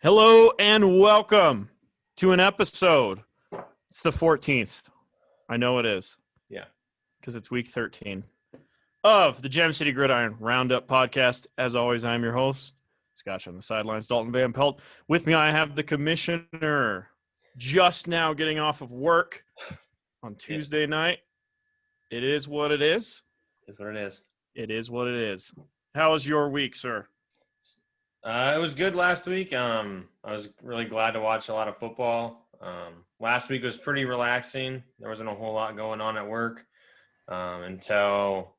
Hello and welcome to an episode. It's the 14th. I know it is. Yeah. Because it's week 13 of the Gem City Gridiron Roundup podcast. As always, I'm your host, Scotch on the sidelines, Dalton Van Pelt. With me, I have the commissioner just now getting off of work on Tuesday night. It is what it is. It's what it is. It is what it is. How was your week, sir? It was good last week. I was really glad to watch a lot of football. Last week was pretty relaxing. There wasn't a whole lot going on at work until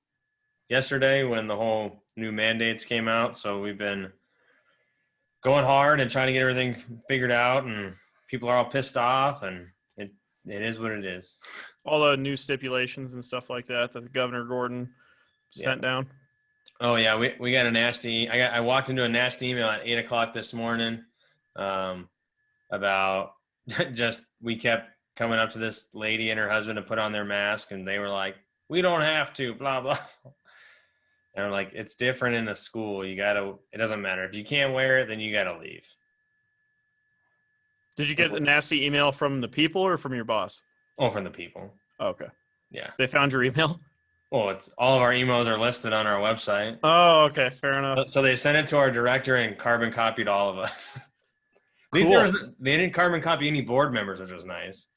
yesterday when the whole new mandates came out. So we've been going hard and trying to get everything figured out, and people are all pissed off, and it is what it is. All the new stipulations and stuff like that the Governor Gordon sent down. Oh yeah, we got a nasty. I walked into a nasty email at 8:00 this morning, about just we kept coming up to this lady and her husband to put on their mask, and they were like, "We don't have to," blah blah. And I'm like, "It's different in a school. You gotta. It doesn't matter if you can't wear it, then you gotta leave." Did you get a nasty email from the people or from your boss? Oh, from the people. Oh, okay. Yeah. They found your email? Well, it's all of our emails are listed on our website. Oh, okay. Fair enough. So they sent it to our director and carbon copied all of us. Cool. They didn't carbon copy any board members, which was nice.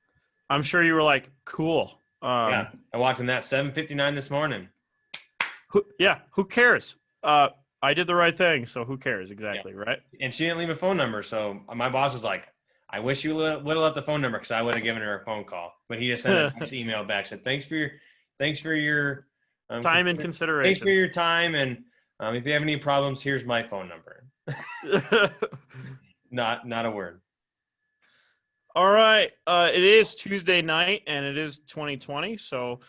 I'm sure you were like, cool. Yeah, I walked in that 7:59 this morning. Who cares? I did the right thing, so who cares exactly, right? And she didn't leave a phone number, so my boss was like, "I wish you would have left the phone number because I would have given her a phone call." But he just sent a nice email back, said, "Thanks for your time and consideration. Thanks for your time, and if you have any problems, here's my phone number." Not a word. All right. It is Tuesday night, and it is 2020, so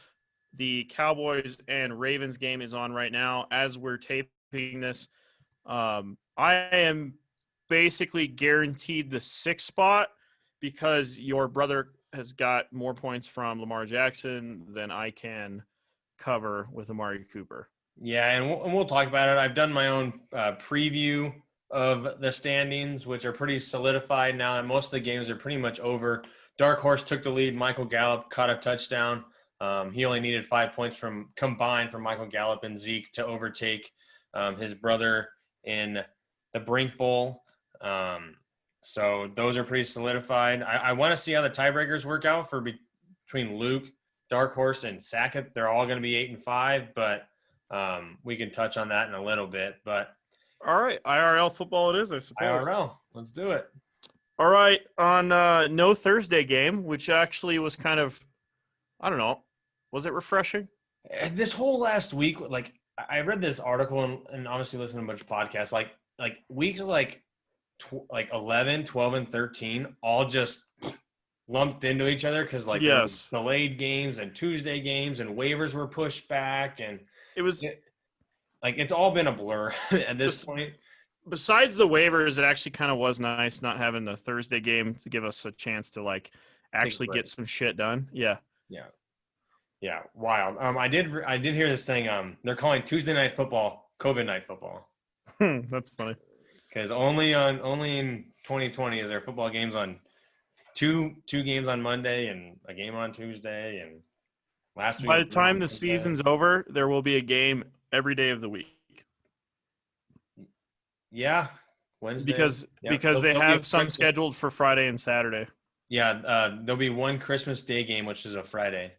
the Cowboys and Ravens game is on right now. As we're taping this, I am basically guaranteed the 6th spot because your brother has got more points from Lamar Jackson than I can cover with Amari Cooper. Yeah, and we'll talk about it. I've done my own preview of the standings, which are pretty solidified now, and most of the games are pretty much over. Dark Horse took the lead. Michael Gallup caught a touchdown. He only needed 5 points combined from Michael Gallup and Zeke to overtake his brother in the Brink Bowl. So those are pretty solidified. I want to see how the tiebreakers work out between Luke, Dark Horse, and Sackett. They're all going to be 8-5, but we can touch on that in a little bit. But all right, IRL football it is, I suppose. IRL, let's do it. All right, on no Thursday game, which actually was kind of, I don't know, was it refreshing? This whole last week, like I read this article and obviously listened to a bunch of podcasts, like weeks like 11, 12, and 13 all just lumped into each other because there was delayed games and Tuesday games and waivers were pushed back, and it was it's all been a blur at this point. Besides the waivers, it actually kind of was nice not having the Thursday game to give us a chance to actually get some shit done. Yeah. Wild. I did hear this thing. They're calling Tuesday night football COVID night football. That's funny. Because only in 2020 is there football games on two games on Monday and a game on Tuesday, and last week. By the time the season's over, there will be a game every day of the week. Yeah, Wednesday. Because they have some scheduled for Friday and Saturday. Yeah, there'll be one Christmas Day game, which is a Friday.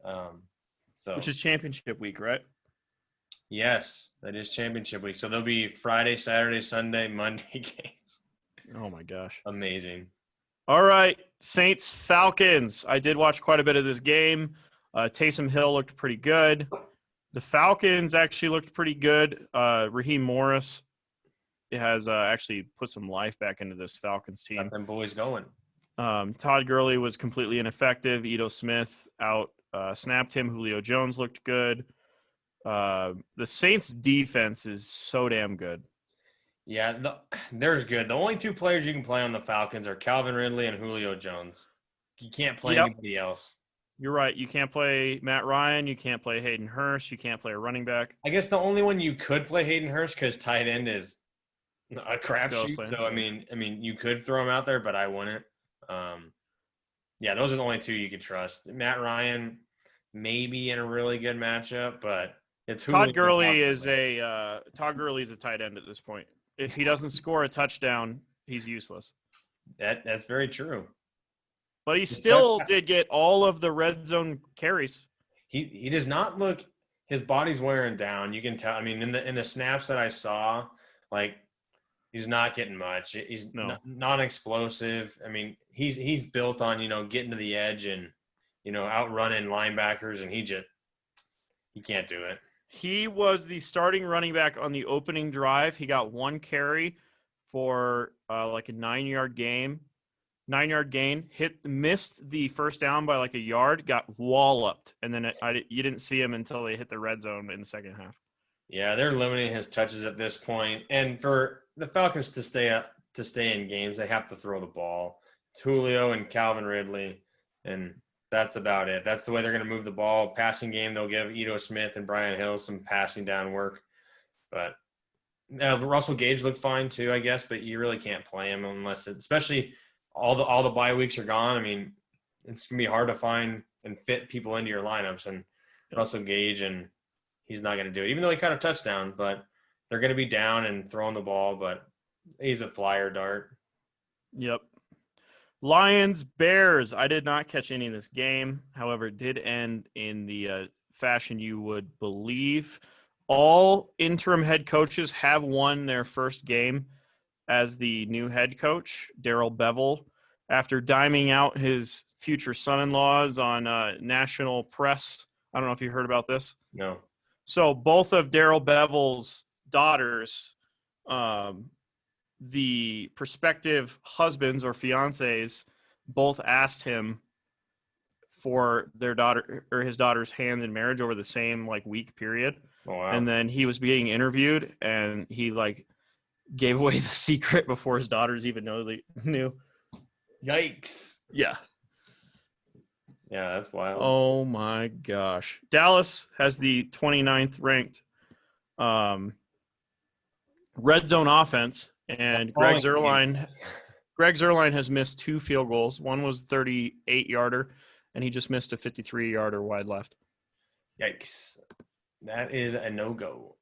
Which is championship week, right? Yes, that is championship week. So there'll be Friday, Saturday, Sunday, Monday games. Oh my gosh. Amazing. All right. Saints, Falcons. I did watch quite a bit of this game. Taysom Hill looked pretty good. The Falcons actually looked pretty good. Raheem Morris has actually put some life back into this Falcons team. Got them boys going. Todd Gurley was completely ineffective. Ito Smith out snapped him. Julio Jones looked good. The Saints defense is so damn good. Yeah, they're good. The only two players you can play on the Falcons are Calvin Ridley and Julio Jones. You can't play anybody else. You're right. You can't play Matt Ryan. You can't play Hayden Hurst. You can't play a running back. I guess the only one you could play Hayden Hurst because tight end is a crapshoot. Ghostland. So I mean, you could throw him out there, but I wouldn't. Yeah, those are the only two you could trust. Matt Ryan, maybe in a really good matchup, but it's Julio. Todd Gurley is a tight end at this point. If he doesn't score a touchdown, he's useless. That's very true. But he still did get all of the red zone carries. He does not look. His body's wearing down. You can tell. I mean, in the snaps that I saw, like he's not getting much. He's not explosive. I mean, he's built on getting to the edge and outrunning linebackers, and he can't do it. He was the starting running back on the opening drive. He got one carry for like a 9-yard gain. Missed the first down by like a yard, got walloped, and then you didn't see him until they hit the red zone in the second half. Yeah, they're limiting his touches at this point, and for the Falcons to stay in games, they have to throw the ball. It's Julio and Calvin Ridley, and that's about it. That's the way they're going to move the ball. Passing game, they'll give Ito Smith and Brian Hill some passing down work, but Russell Gage looked fine too, I guess, but you really can't play him especially all the bye weeks are gone. I mean, it's gonna be hard to find and fit people into your lineups. And Russell Gage, and he's not gonna do it, even though he caught a touchdown. But they're gonna be down and throwing the ball. But he's a flyer dart. Yep. Lions, Bears. I did not catch any of this game. However, it did end in the fashion you would believe. All interim head coaches have won their first game as the new head coach, Darrell Bevell, after diming out his future son-in-laws on national press. I don't know if you heard about this. No. So both of Darrell Bevell's daughters, the prospective husbands or fiancés, both asked him for his daughter's hand in marriage over the same week period. Oh, wow. And then he was being interviewed, and he gave away the secret before his daughters even knew. Yikes. Yeah. Yeah, that's wild. Oh my gosh. Dallas has the 29th ranked red zone offense, and Greg Zuerlein has missed 2 field goals. One was 38-yarder, and he just missed a 53-yarder wide left. Yikes. That is a no-go.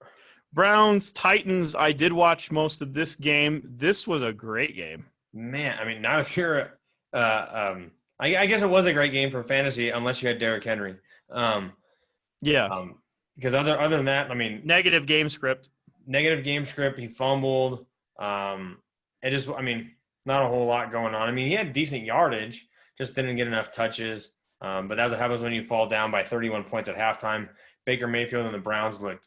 Browns, Titans, I did watch most of this game. This was a great game. Man, I mean, not if you're I guess it was a great game for fantasy unless you had Derrick Henry. Yeah. Because other than that, I mean, negative game script. He fumbled. Not a whole lot going on. I mean, he had decent yardage, just didn't get enough touches. But that's what happens when you fall down by 31 points at halftime. Baker Mayfield and the Browns looked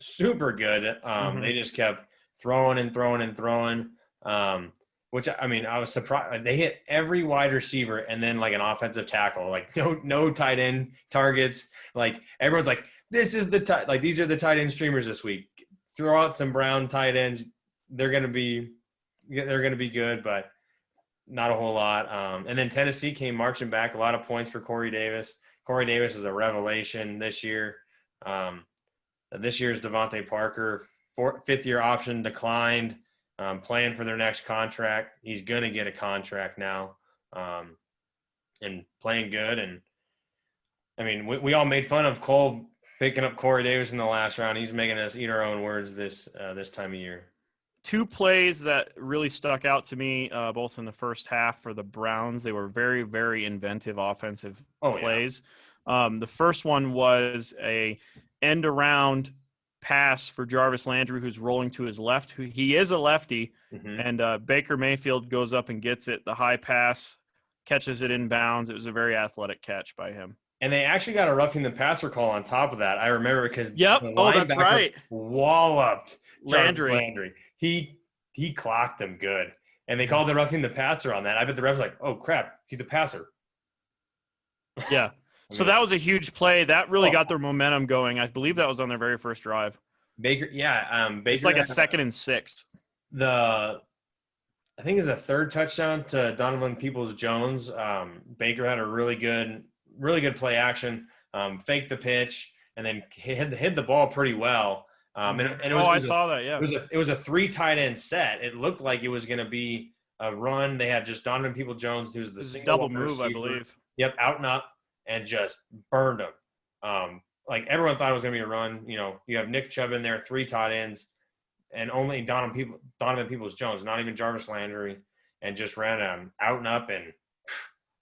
super good. They just kept throwing and throwing and throwing. Which, I mean, I was surprised. They hit every wide receiver and then an offensive tackle. No tight end targets. Everyone's this is the these are the tight end streamers this week. Throw out some Brown tight ends. They're gonna be good, but not a whole lot. And then Tennessee came marching back. A lot of points for Corey Davis. Corey Davis is a revelation this year. This year's Devontae Parker, 5th-year option declined. Playing for their next contract. He's going to get a contract now, and playing good. And, I mean, we all made fun of Cole picking up Corey Davis in the last round. He's making us eat our own words this time of year. 2 plays that really stuck out to me, both in the first half for the Browns. They were very, very inventive offensive plays. Yeah. The first one was a end-around pass for Jarvis Landry, who's rolling to his left. He is a lefty, and Baker Mayfield goes up and gets it. The high pass, catches it in bounds. It was a very athletic catch by him. And they actually got a roughing the passer call on top of that. I remember because that's right. Walloped Landry. He clocked him good, and they called the roughing the passer on that. I bet the ref's oh crap, he's a passer. Yeah. So that was a huge play. That really got their momentum going. I believe that was on their very first drive. Baker, yeah. Baker, it's like a 2nd and 6. I think it's a 3rd touchdown to Donovan Peoples-Jones. Baker had a really good play action, faked the pitch, and then hit the ball pretty well. And Oh, I saw that. Yeah. it was a 3 tight end set. It looked like it was going to be a run. They had just Donovan Peoples-Jones, who's the This is a single double wide move, I receiver. believe. Yep, out and up, and just burned them. Like everyone thought it was going to be a run. You know, you have Nick Chubb in there, 3 tight ends, and only Donovan Peoples-Jones, not even Jarvis Landry, and just ran him out and up, and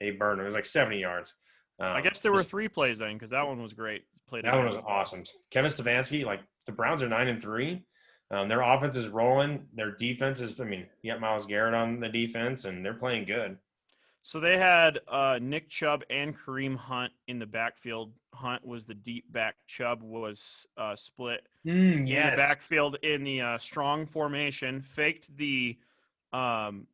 they burned him. It was like 70 yards. I guess there were 3 plays then because that one was great. That one was awesome. Kevin Stefanski, like the Browns are 9-3. Their offense is rolling. Their defense is, I mean, you got Myles Garrett on the defense, and they're playing good. So they had Nick Chubb and Kareem Hunt in the backfield. Hunt was the deep back. Chubb was split in the backfield in the strong formation. Faked the handoff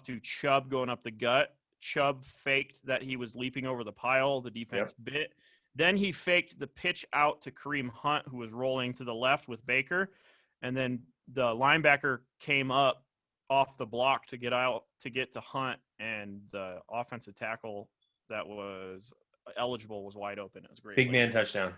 to Chubb going up the gut. Chubb faked that he was leaping over the pile. The defense bit. Then he faked the pitch out to Kareem Hunt, who was rolling to the left with Baker. And then the linebacker came up off the block to get to Hunt, and the offensive tackle that was eligible was wide open. It was great. Big man touchdown.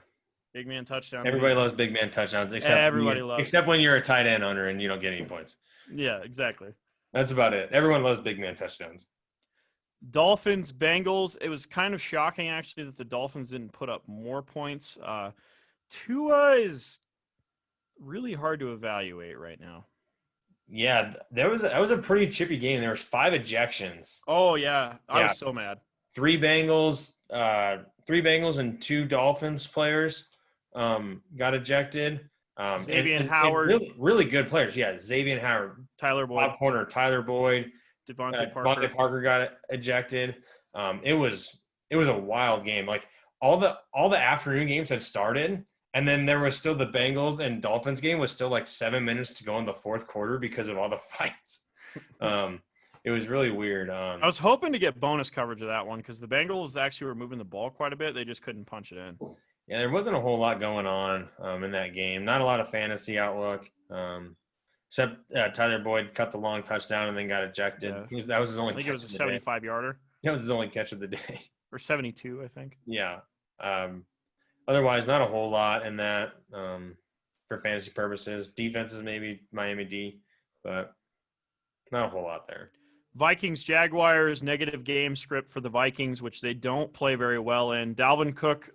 Big man touchdown. Everybody loves big man touchdowns, except when you're a tight end owner and you don't get any points. Yeah, exactly. That's about it. Everyone loves big man touchdowns. Dolphins, Bengals. It was kind of shocking, actually, that the Dolphins didn't put up more points. Tua is really hard to evaluate right now. Yeah, that was a pretty chippy game. There was 5 ejections. Oh yeah, I was so mad. 3 Bengals and 2 Dolphins players got ejected. Xavier Howard, and really good players. Yeah, Xavier Howard, Tyler Boyd, Bob Corner, Tyler Boyd. Devontae Parker got ejected. It was a wild game. Like all the afternoon games had started, and then there was still the Bengals and Dolphins game was still like 7 minutes to go in the fourth quarter because of all the fights. It was really weird. I was hoping to get bonus coverage of that one because the Bengals actually were moving the ball quite a bit. They just couldn't punch it in. Yeah, there wasn't a whole lot going on in that game. Not a lot of fantasy outlook. Except Tyler Boyd cut the long touchdown and then got ejected. Yeah. That was his only. I think it was a 75-yarder. That was his only catch of the day. Or 72, I think. Yeah. Otherwise, not a whole lot in that for fantasy purposes. Defenses maybe Miami D, but not a whole lot there. Vikings, Jaguars, negative game script for the Vikings, which they don't play very well in. Dalvin Cook,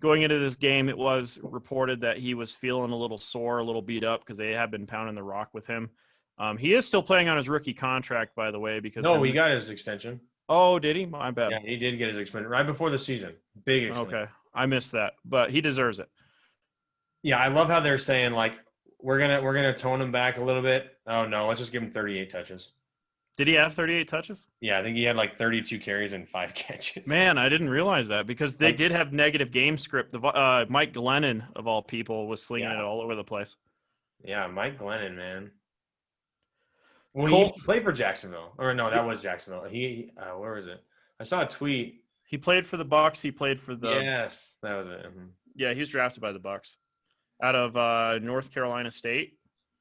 going into this game, it was reported that he was feeling a little sore, a little beat up because they have been pounding the rock with him. He is still playing on his rookie contract, by the way. Because he got his extension. Oh, did he? My bad. Yeah, he did get his extension right before the season. Big extension. Okay, I missed that, but he deserves it. Yeah, I love how they're saying like we're gonna tone him back a little bit. Oh no, let's just give him 38 touches. Did he have 38 touches? Yeah, I think he had like 32 carries and 5 catches. Man, I didn't realize that because they did have negative game script. The Mike Glennon, of all people, was slinging it all over the place. Yeah, Mike Glennon, man. Well, he played for Jacksonville. Or no, that was Jacksonville. Where was it? I saw a tweet. He played for the Bucs. He played for the. Yes, that was it. Mm-hmm. Yeah, he was drafted by the Bucs out of North Carolina State.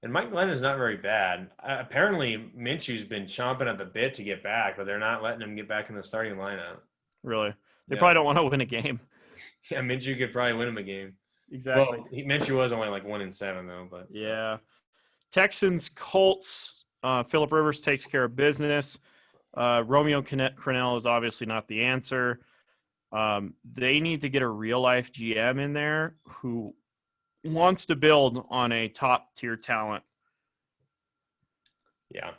And Mike Glennon is not very bad. Apparently, Minshew's been chomping at the bit to get back, but they're not letting him get back in the starting lineup. Really? They probably don't want to win a game. Yeah, Minshew could probably win him a game. Exactly. Well, Minshew was only like 1-7 though, but still. Yeah. Texans, Colts. Phillip Rivers takes care of business. Romeo Crennel is obviously not the answer. They need to get a real life GM in there who wants to build on a top tier talent. Yeah.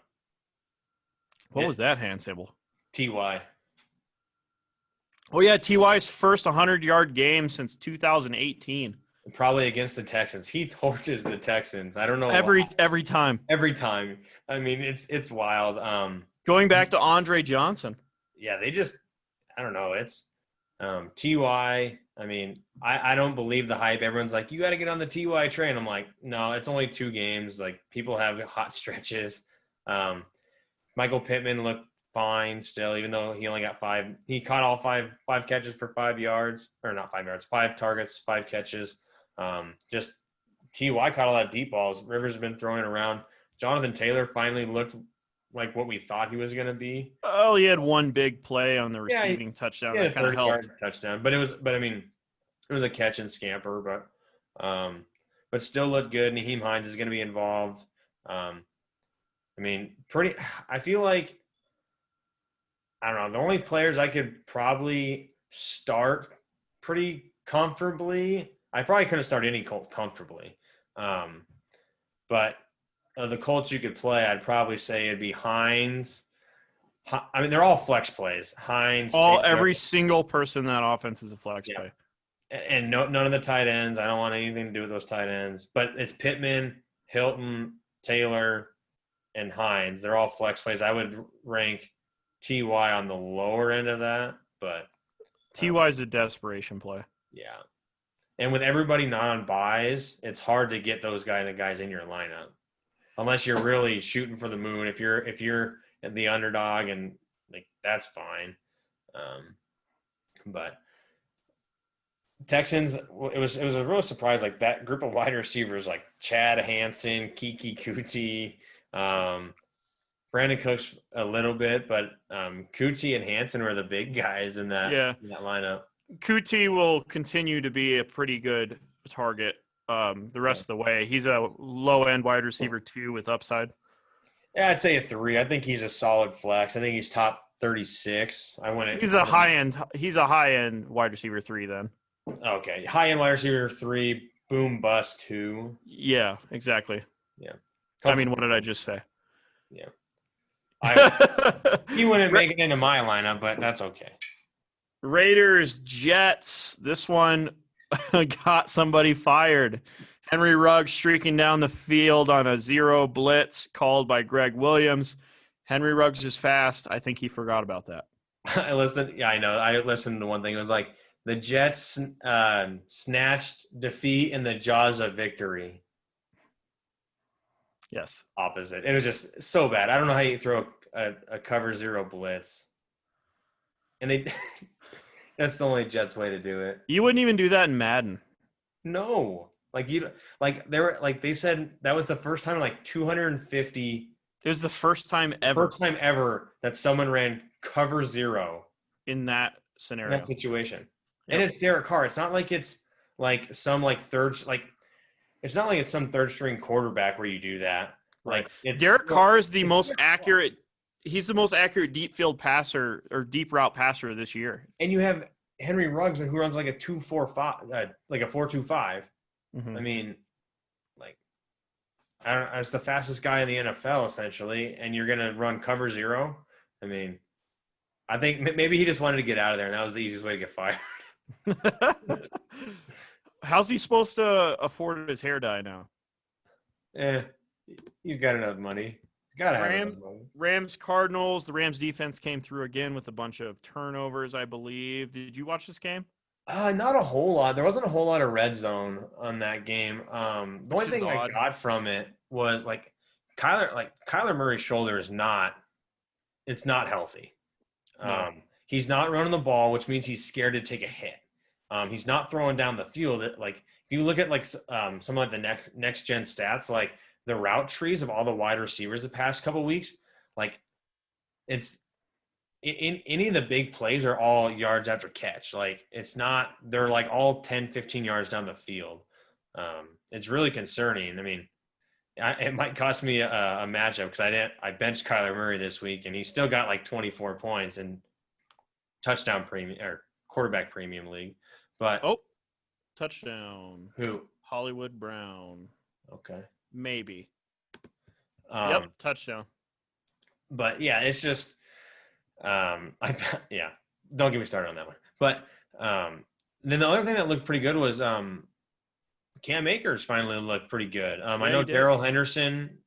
What was that, hand Sable? T.Y. Oh yeah, T.Y.'s first 100-yard game since 2018. Probably against the Texans. He torches the Texans. I don't know every time. Every time. I mean, it's wild. Going back to Andre Johnson. Yeah, they just I don't know. It's T.Y. I mean, I don't believe the hype. Everyone's like, you got to get on the T.Y. train. I'm like, no, it's only 2 games. Like, people have hot stretches. Michael Pittman looked fine still, even though he only got 5. He caught all 5 catches for 5 yards. Or not 5 yards, 5 targets, 5 catches. Just T.Y. caught all that deep balls. Rivers has been throwing it around. Jonathan Taylor finally looked like what we thought he was going to be. Oh, he had one big play on the receiving touchdown that kind of helped. Touchdown, but it was a catch and scamper. But but still looked good. Nyheim Hines is going to be involved. I feel like, I don't know, the only players I could probably start pretty comfortably, I probably couldn't start any Colt comfortably. But the Colts you could play, I'd probably say it'd be Hines. I mean, they're all flex plays. Hines, Every single person in that offense is a flex play. And none of the tight ends. I don't want anything to do with those tight ends. But it's Pittman, Hilton, Taylor, and Hines. They're all flex plays. I would rank Ty on the lower end of that, but Ty is a desperation play. Yeah, and with everybody not on buys, it's hard to get those guys in your lineup unless you're really shooting for the moon. If you're the underdog, and like that's fine. But Texans, it was a real surprise. Like that group of wide receivers, like Chad Hansen, Kiki Kuti, Brandon Cooks a little bit, but Kuti and Hansen were the big guys in that lineup. Kuti will continue to be a pretty good target the rest of the way. He's a low-end wide receiver, too, with upside. Yeah, I'd say a 3. I think he's a solid flex. I think he's top 36. He's a high-end wide receiver 3 then. Okay. High-end wide receiver 3, boom bust 2. Yeah, exactly. Yeah. I mean, what did I just say? Yeah. He wouldn't make it into my lineup, but that's okay. Raiders, Jets. This one got somebody fired. Henry Ruggs streaking down the field on a 0 blitz called by Greg Williams. Henry Ruggs is fast. I think he forgot about that. I listened. Yeah, I know. I listened to one thing. It was like the Jets snatched defeat in the jaws of victory. Yes. Opposite. It was just so bad. I don't know how you throw a cover 0 blitz. And that's the only Jets way to do it. You wouldn't even do that in Madden. No. They said that was the first time in like 250. It was the first time ever. First time ever that someone ran cover 0 in that scenario. That situation. Yep. And it's Derek Carr. It's not like it's like some it's not like it's some third string quarterback where you do that. Like Derek Carr is the most accurate. He's the most accurate deep field passer or deep route passer this year. And you have Henry Ruggs who runs like a 2-4-5, like a 4-2-5. Mm-hmm. I mean, like, I don't know, it's the fastest guy in the NFL essentially, and you're gonna run cover 0. I mean, I think maybe he just wanted to get out of there, and that was the easiest way to get fired. How's he supposed to afford his hair dye now? He's got enough money. He's got to have enough money. Rams, Cardinals. The Rams defense came through again with a bunch of turnovers, I believe. Did you watch this game? Not a whole lot. There wasn't a whole lot of red zone on that game. The only thing I got from it was like Kyler Murray's shoulder is not healthy. No. He's not running the ball, which means he's scared to take a hit. He's not throwing down the field. Like if you look at some of the next gen stats, like the route trees of all the wide receivers the past couple of weeks, like it's in any of the big plays are all yards after catch. Like they're like all 10, 15 yards down the field. It's really concerning. I mean, it might cost me a matchup because I benched Kyler Murray this week and he still got like 24 points in touchdown premium or quarterback premium league. But touchdown. Who? Hollywood Brown. Okay. Maybe. Yep, touchdown. But yeah, it's just don't get me started on that one. But then the other thing that looked pretty good was Cam Akers finally looked pretty good. I know Darrell Henderson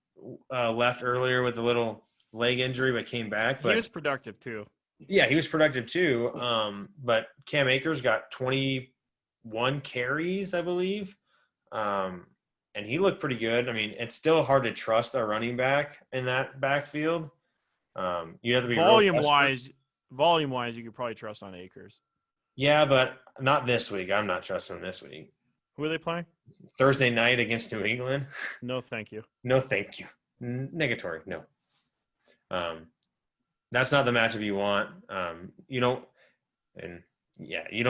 left earlier with a little leg injury but came back. But he was productive too. Yeah, he was productive too. But Cam Akers got 21 carries, I believe. And he looked pretty good. I mean, it's still hard to trust a running back in that backfield. You have to be volume wise, you could probably trust on Akers. Yeah, but not this week. I'm not trusting him this week. Who are they playing? Thursday night against New England. No, thank you. No, thank you. Negatory. No. That's not the matchup you want. You don't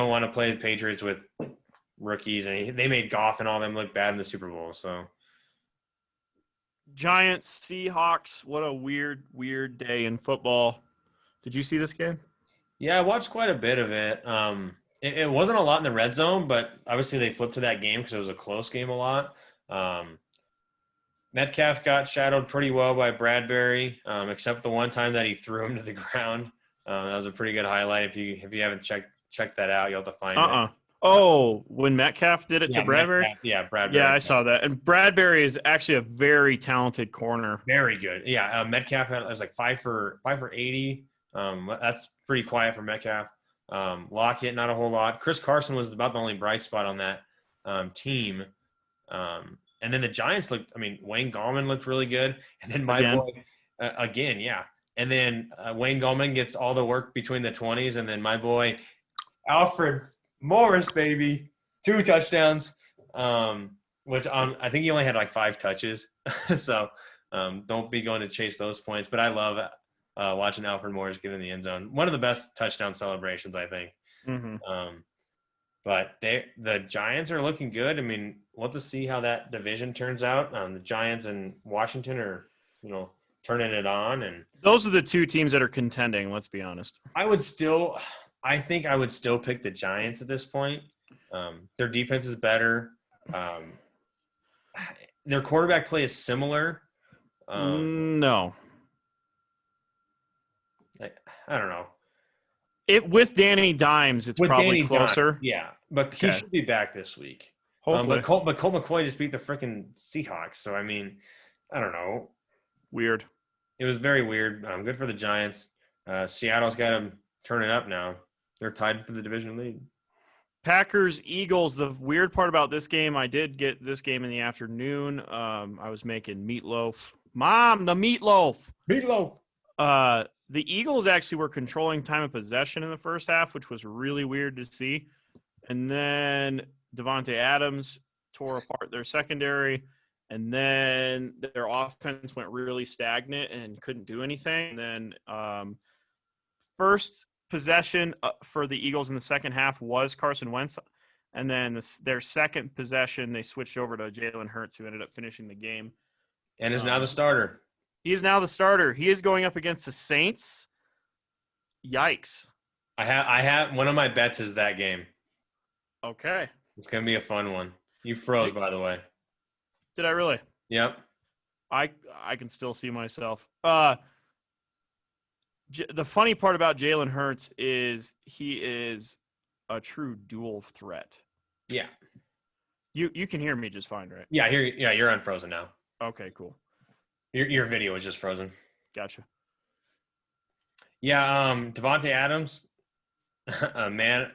want to play the Patriots with rookies, and they made Goff and all them look bad in the Super Bowl. So Giants, Seahawks. What a weird day in football. Did you see this game? yeah, I watched quite a bit of it. It wasn't a lot in the red zone, but obviously they flipped to that game because it was a close game a lot. Metcalf got shadowed pretty well by Bradbury, except the one time that he threw him to the ground. That was a pretty good highlight. If you haven't checked that out, you'll have to find it. Oh, when Metcalf did it to Bradbury? Metcalf, Bradbury. Yeah, I saw that. And Bradbury is actually a very talented corner. Very good. Yeah, Metcalf was like 5 for 80. That's pretty quiet for Metcalf. Lockett, not a whole lot. Chris Carson was about the only bright spot on that team. And then the Giants looked. I mean, Wayne Gallman looked really good. And then my boy, again, yeah. And then Wayne Gallman gets all the work between the 20s, and then my boy Alfred Morris, baby, 2 touchdowns. Which I think he only had like 5 touches. So don't be going to chase those points. But I love watching Alfred Morris get in the end zone. One of the best touchdown celebrations, I think. Mm-hmm. But the Giants are looking good. I mean, we'll have to see how that division turns out. The Giants and Washington are, turning it on. And those are the 2 teams that are contending, let's be honest. I think I would still pick the Giants at this point. Their defense is better. Their quarterback play is similar. No. I don't know. With Danny Dimes, it's probably closer. Yeah, but he should be back this week. Hopefully. But Colt McCoy just beat the freaking Seahawks. So, I mean, I don't know. Weird. It was very weird. Good for the Giants. Seattle's got to turn it up now. They're tied for the division lead. Packers, Eagles. The weird part about this game, I did get this game in the afternoon. I was making meatloaf. Mom, the meatloaf. Meatloaf. The Eagles actually were controlling time of possession in the first half, which was really weird to see. And then Davante Adams tore apart their secondary. And then their offense went really stagnant and couldn't do anything. And then first possession for the Eagles in the second half was Carson Wentz. And then their second possession, they switched over to Jalen Hurts, who ended up finishing the game. And is now the starter. He is now the starter. He is going up against the Saints. Yikes. I have one of my bets is that game. Okay. It's going to be a fun one. You froze, by the way. Did I really? Yep. I can still see myself. The funny part about Jalen Hurts is he is a true dual threat. Yeah. You can hear me just fine, right? Yeah, I hear you. Yeah, you're unfrozen now. Okay, cool. Your video is just frozen. Gotcha. Yeah, Davante Adams, a man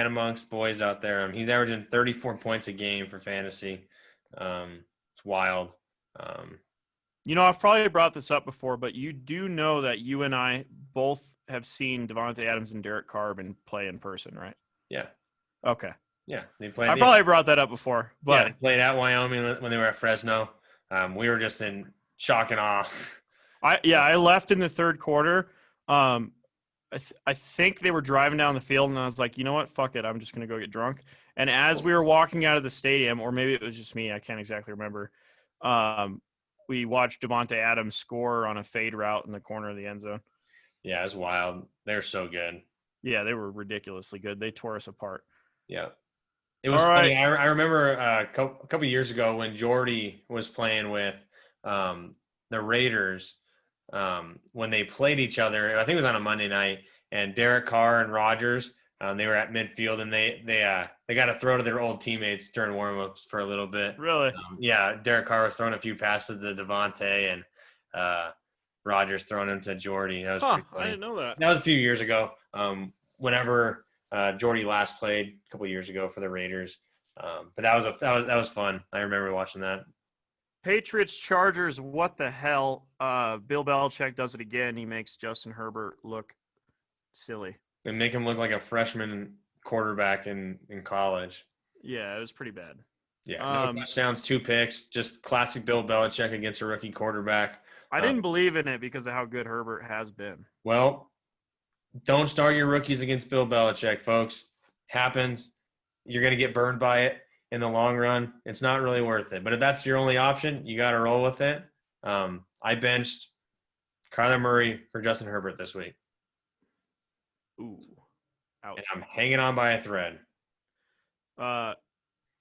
amongst boys out there. He's averaging 34 points a game for fantasy. It's wild. I've probably brought this up before, but you do know that you and I both have seen Davante Adams and Derek Carr play in person, right? Yeah. Okay. Yeah, they played. I probably brought that up before, but they played at Wyoming when they were at Fresno. We were just in shock and awe. I left in the third quarter. I think they were driving down the field, and I was like, you know what? Fuck it. I'm just going to go get drunk. And as we were walking out of the stadium, or maybe it was just me, I can't exactly remember, we watched Davante Adams score on a fade route in the corner of the end zone. Yeah, it's wild. They're so good. Yeah, they were ridiculously good. They tore us apart. Yeah. It was funny. I remember a couple years ago when Jordy was playing with the Raiders, when they played each other. I think it was on a Monday night, and Derek Carr and Rodgers, they were at midfield, and they got to throw to their old teammates during warm-ups for a little bit. Really? Yeah, Derek Carr was throwing a few passes to Davante, and Rodgers throwing them to Jordy. That was pretty funny. I didn't know that. That was a few years ago. Whenever Jordy last played a couple years ago for the Raiders, but that was fun. I remember watching that. Patriots, Chargers, what the hell? Bill Belichick does it again. He makes Justin Herbert look silly. And make him look like a freshman quarterback in college. Yeah, it was pretty bad. Yeah, no touchdowns, 2 picks, just classic Bill Belichick against a rookie quarterback. I didn't believe in it because of how good Herbert has been. Well, don't start your rookies against Bill Belichick, folks. Happens. you're going to get burned by it in the long run. It's not really worth it. But if that's your only option, you got to roll with it. I benched Kyler Murray for Justin Herbert this week. Ooh, ouch. And I'm hanging on by a thread.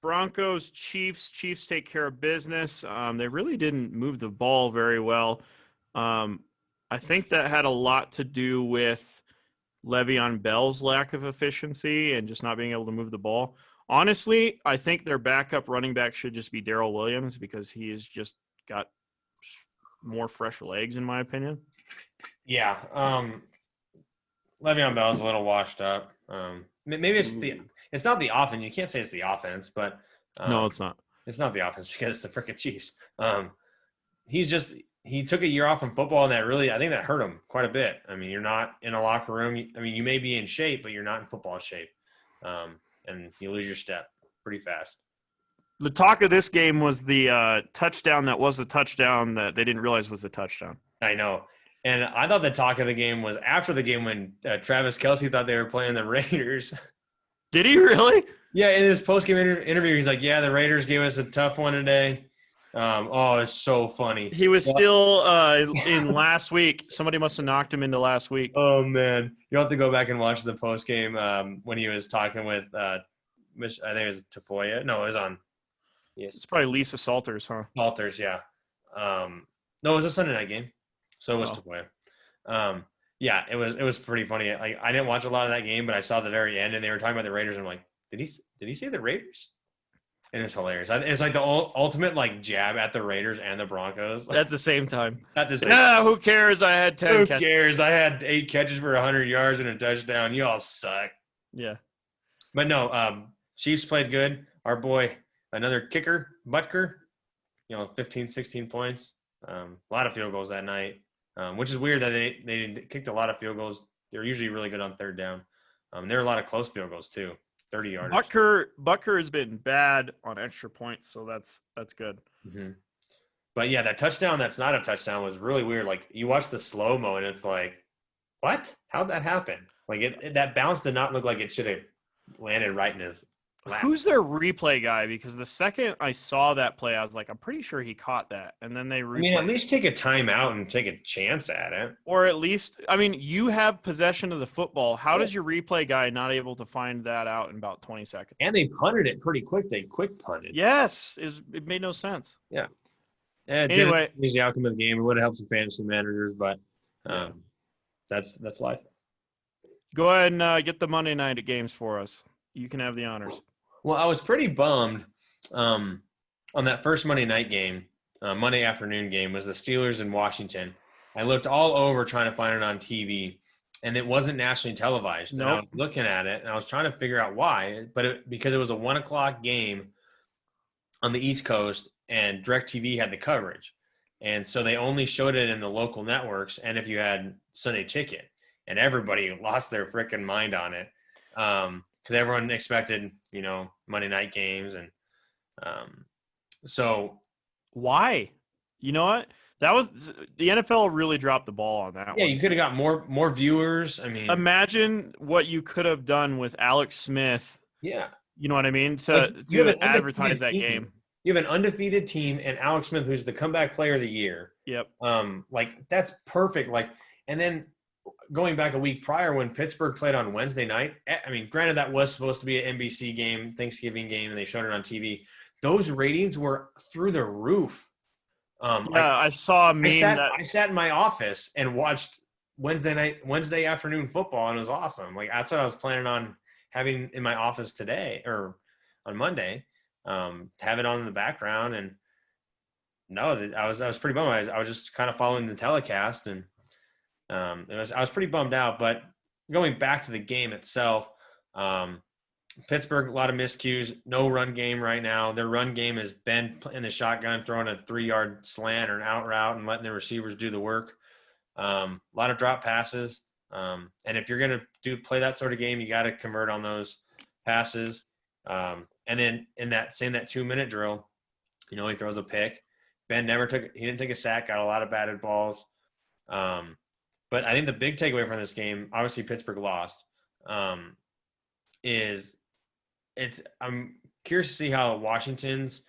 Broncos, Chiefs. Chiefs take care of business. They really didn't move the ball very well. I think that had a lot to do with Le'Veon Bell's lack of efficiency and just not being able to move the ball. Honestly, I think their backup running back should just be Darrell Williams because he has just got more fresh legs, in my opinion. Yeah. Le'Veon Bell's a little washed up. Maybe it's not the offense. You can't say it's the offense, but no, it's not. It's not the offense because it's the freaking Chiefs. He took a year off from football, and I think that hurt him quite a bit. I mean, you're not in a locker room. You may be in shape, but you're not in football shape, and you lose your step pretty fast. The talk of this game was the touchdown that was a touchdown that they didn't realize was a touchdown. I know. And I thought the talk of the game was after the game when Travis Kelce thought they were playing the Raiders. Did he really? Yeah, in his post-game interview, he's like, yeah, the Raiders gave us a tough one today. It's so funny. He was still in last week. Somebody must have knocked him into last week. Oh, man. You'll have to go back and watch the post-game when he was talking with I think it was Tafoya. No, it was on. Yes. It's probably Lisa Salters, huh? Salters, yeah. No, it was a Sunday night game. So it was Tafoya. Yeah, it was pretty funny. I didn't watch a lot of that game, but I saw the very end, and they were talking about the Raiders. And I'm like, did he say the Raiders? And it's hilarious. It's like the ultimate like jab at the Raiders and the Broncos at the same time. Yeah, who cares? I had 10 catches. Who cares? I had 8 catches for 100 yards and a touchdown. You all suck. Yeah. But no, Chiefs played good. Our boy, another kicker, Butker, 15, 16 points. A lot of field goals that night, which is weird that they kicked a lot of field goals. They're usually really good on third down. There are a lot of close field goals too, 30 yards. Butker has been bad on extra points, so that's good. Mm-hmm. But yeah, that touchdown that's not a touchdown was really weird. Like you watch the slow-mo and it's like, what? How'd that happen? Like that bounce did not look like it should have landed right in his lap. Who's their replay guy? Because the second I saw that play, I was like, I'm pretty sure he caught that. And then they at least take a timeout and take a chance at it. Or at least, you have possession of the football. How does your replay guy not able to find that out in about 20 seconds? And they punted it pretty quick. They quick punted. Yes. It made no sense. Yeah. Anyway. It was the outcome of the game. It would have helped some fantasy managers, but that's life. Go ahead and get the Monday night games for us. You can have the honors. Well, I was pretty bummed on that first Monday night game. Monday afternoon game was the Steelers in Washington. I looked all over trying to find it on TV, and it wasn't nationally televised. Nope. And I was looking at it, and I was trying to figure out why. But because it was a 1:00 game on the East Coast, and DirecTV had the coverage. And so they only showed it in the local networks and if you had Sunday Ticket. And everybody lost their freaking mind on it because everyone expected, Monday night games. And so why? You know what? That was the NFL really dropped the ball on that one. Yeah, you could have got more viewers. Imagine what you could have done with Alex Smith. Yeah. You know what I mean? To advertise that game. You have an undefeated team and Alex Smith, who's the comeback player of the year. Yep. That's perfect. And then going back a week prior when Pittsburgh played on Wednesday night, granted that was supposed to be an NBC game, Thanksgiving game, and they showed it on TV. Those ratings were through the roof. I saw a meme I sat in my office and watched Wednesday afternoon football, and it was awesome. That's what I was planning on having in my office today or on Monday. Have it on in the background, and I was pretty bummed. I was just kind of following the telecast, and I was pretty bummed out. But going back to the game itself, Pittsburgh, a lot of miscues, no run game right now. Their run game is Ben in the shotgun, throwing a 3-yard slant or an out route and letting the receivers do the work. A lot of drop passes. And if you're going to play that sort of game, you got to convert on those passes. And then in that 2-minute drill, he throws a pick. Ben didn't take a sack, got a lot of batted balls. But I think the big takeaway from this game, obviously Pittsburgh lost, is I'm curious to see how Washington's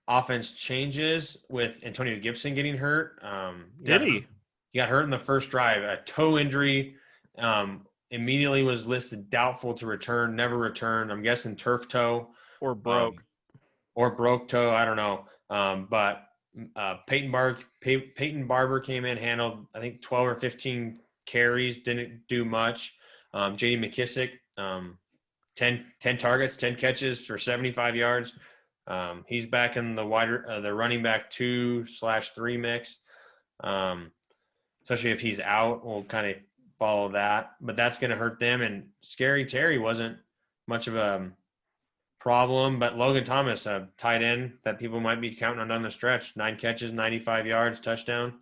offense changes with Antonio Gibson getting hurt. Did he? He got hurt in the first drive, a toe injury. Immediately was listed doubtful to return, never returned. I'm guessing turf toe Or broke? or broke toe. I don't know. But Peyton Barber came in, handled I think 12 or 15 carries, didn't do much. J.D. McKissick, 10 targets, 10 catches for 75 yards. He's back in the the running back 2/3 mix. Especially if he's out, we'll kind of follow that. But that's going to hurt them. And Scary Terry wasn't much of a problem, but Logan Thomas, a tight end that people might be counting on down the stretch, 9 catches, 95 yards, touchdown.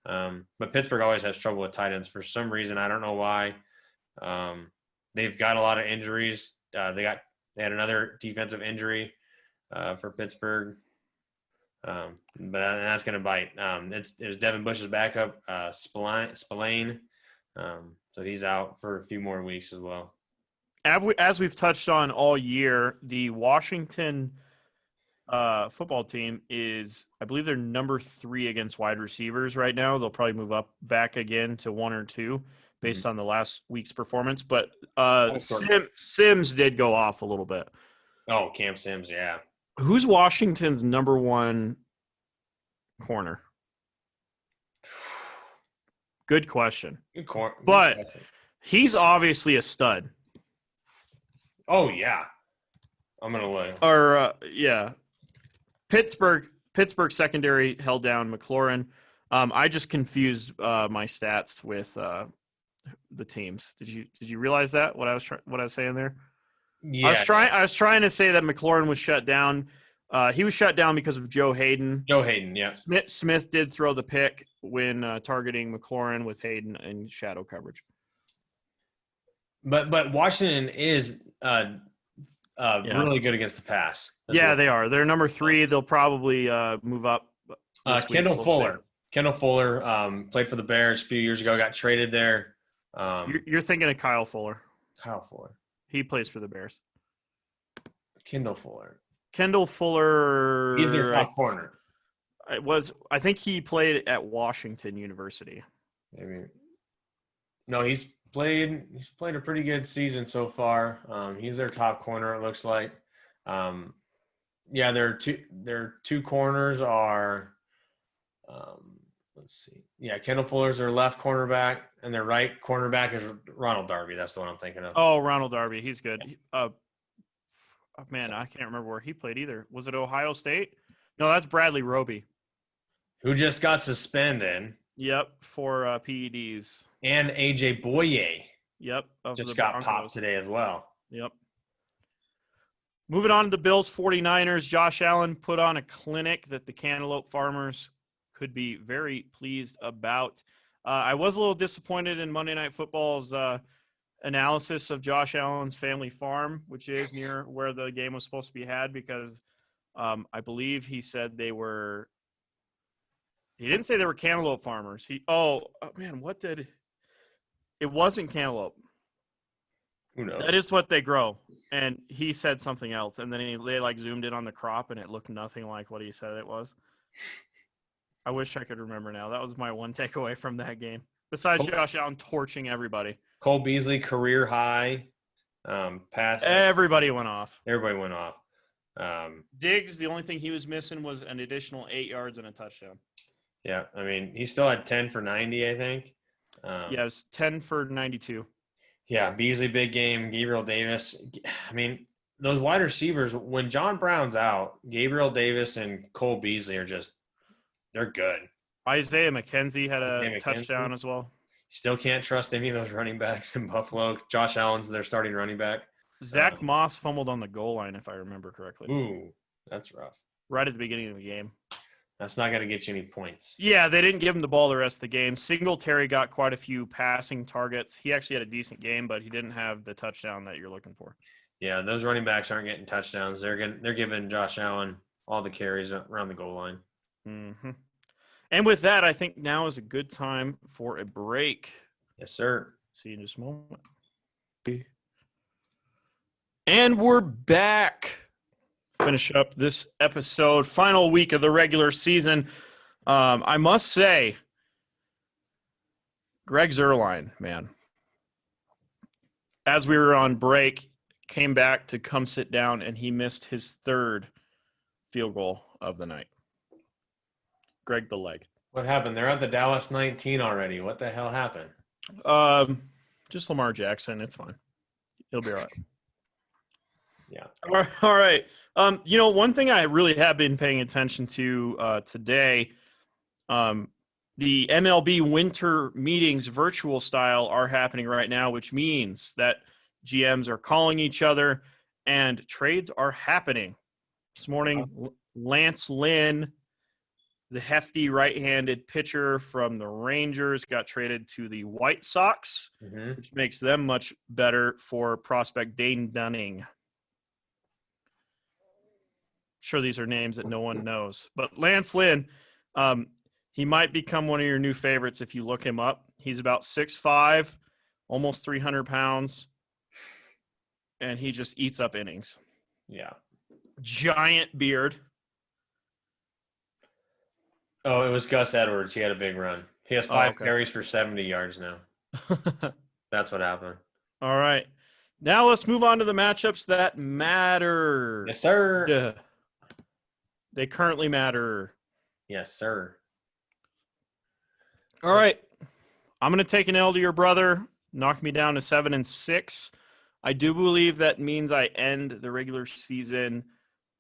But Pittsburgh always has trouble with tight ends for some reason. I don't know why. They've got a lot of injuries. They had another defensive injury for Pittsburgh. But that's going to bite. It was Devin Bush's backup, Spillane. So he's out for a few more weeks as well. As we've touched on all year, the Washington football team is, I believe they're number 3 against wide receivers right now. They'll probably move up back again to 1 or 2 based on the last week's performance. But Sims did go off a little bit. Oh, Cam Sims, yeah. Who's Washington's number 1 corner? Good question. But he's obviously a stud. Oh, yeah. I'm going to lay. Or, yeah. Pittsburgh secondary held down McLaurin. I just confused my stats with the teams. Did you realize that, what I was saying there? Yeah. I was trying to say that McLaurin was shut down. He was shut down because of Joe Hayden. Joe Hayden, yeah. Smith did throw the pick when targeting McLaurin with Hayden in shadow coverage. But Washington is really good against the pass. They are. They're number 3. They'll probably move up. Kendall Fuller played for the Bears a few years ago, got traded there. You're thinking of Kyle Fuller. Kyle Fuller. He plays for the Bears. Kendall Fuller. He's their top corner. I think he played at Washington University. Maybe. No, he's played a pretty good season so far. He's their top corner, it looks like. Their two corners are let's see. Yeah, Kendall Fuller's their left cornerback, and their right cornerback is Ronald Darby. That's the one I'm thinking of. Oh, Ronald Darby. He's good. Man, I can't remember where he played either. Was it Ohio State? No, that's Bradley Roby. Who just got suspended. Yep, for PEDs. And A.J. Boye. Yep. Just got popped today as well. Yep. Moving on to Bills 49ers. Josh Allen put on a clinic that the Cantaloupe farmers could be very pleased about. I was a little disappointed in Monday Night Football's analysis of Josh Allen's family farm, which is near where the game was supposed to be had, because I believe he said he didn't say they were cantaloupe farmers. It wasn't cantaloupe. Who knows? That is what they grow. And he said something else. And then they zoomed in on the crop, and it looked nothing like what he said it was. I wish I could remember now. That was my one takeaway from that game. Besides Josh Allen torching everybody. Cole Beasley, career high pass. Everybody went off. Everybody went off. Diggs, the only thing he was missing was an additional 8 yards and a touchdown. Yeah, I mean, he still had 10 for 90, I think. Yes, 10 for 92. Yeah, Beasley, big game. Gabriel Davis. I mean, those wide receivers, when John Brown's out, Gabriel Davis and Cole Beasley are they're good. Isaiah McKenzie had a touchdown as well. Still can't trust any of those running backs in Buffalo. Josh Allen's their starting running back. Zach Moss fumbled on the goal line, if I remember correctly. Ooh, that's rough. Right at the beginning of the game. That's not going to get you any points. Yeah, they didn't give him the ball the rest of the game. Singletary got quite a few passing targets. He actually had a decent game, but he didn't have the touchdown that you're looking for. Yeah, those running backs aren't getting touchdowns. They're giving Josh Allen all the carries around the goal line. Mm-hmm. And with that, I think now is a good time for a break. Yes, sir. See you in just a moment. And we're back. Finish up this episode, final week of the regular season. I must say, Greg Zuerlein, man, as we were on break, came back to come sit down, and he missed his third field goal of the night. Greg the leg. What happened? They're at the Dallas 19 already. What the hell happened? Just Lamar Jackson. It's fine. He'll be all right. Yeah. All right. One thing I really have been paying attention to today, the MLB winter meetings virtual style are happening right now, which means that GMs are calling each other and trades are happening. This morning, Lance Lynn, the hefty right-handed pitcher from the Rangers, got traded to the White Sox, which makes them much better for prospect Dane Dunning. Sure, these are names that no one knows, but Lance Lynn, he might become one of your new favorites if you look him up. He's about 6'5", almost 300 pounds, and he just eats up innings. Yeah. Giant beard. Oh, it was Gus Edwards. He had a big run. He has 5 carries for 70 yards now. That's what happened. All right. Now let's move on to the matchups that matter. Yes, sir. They currently matter. Yes, sir. All right. I'm going to take an L to your brother, knock me down to 7-6. I do believe that means I end the regular season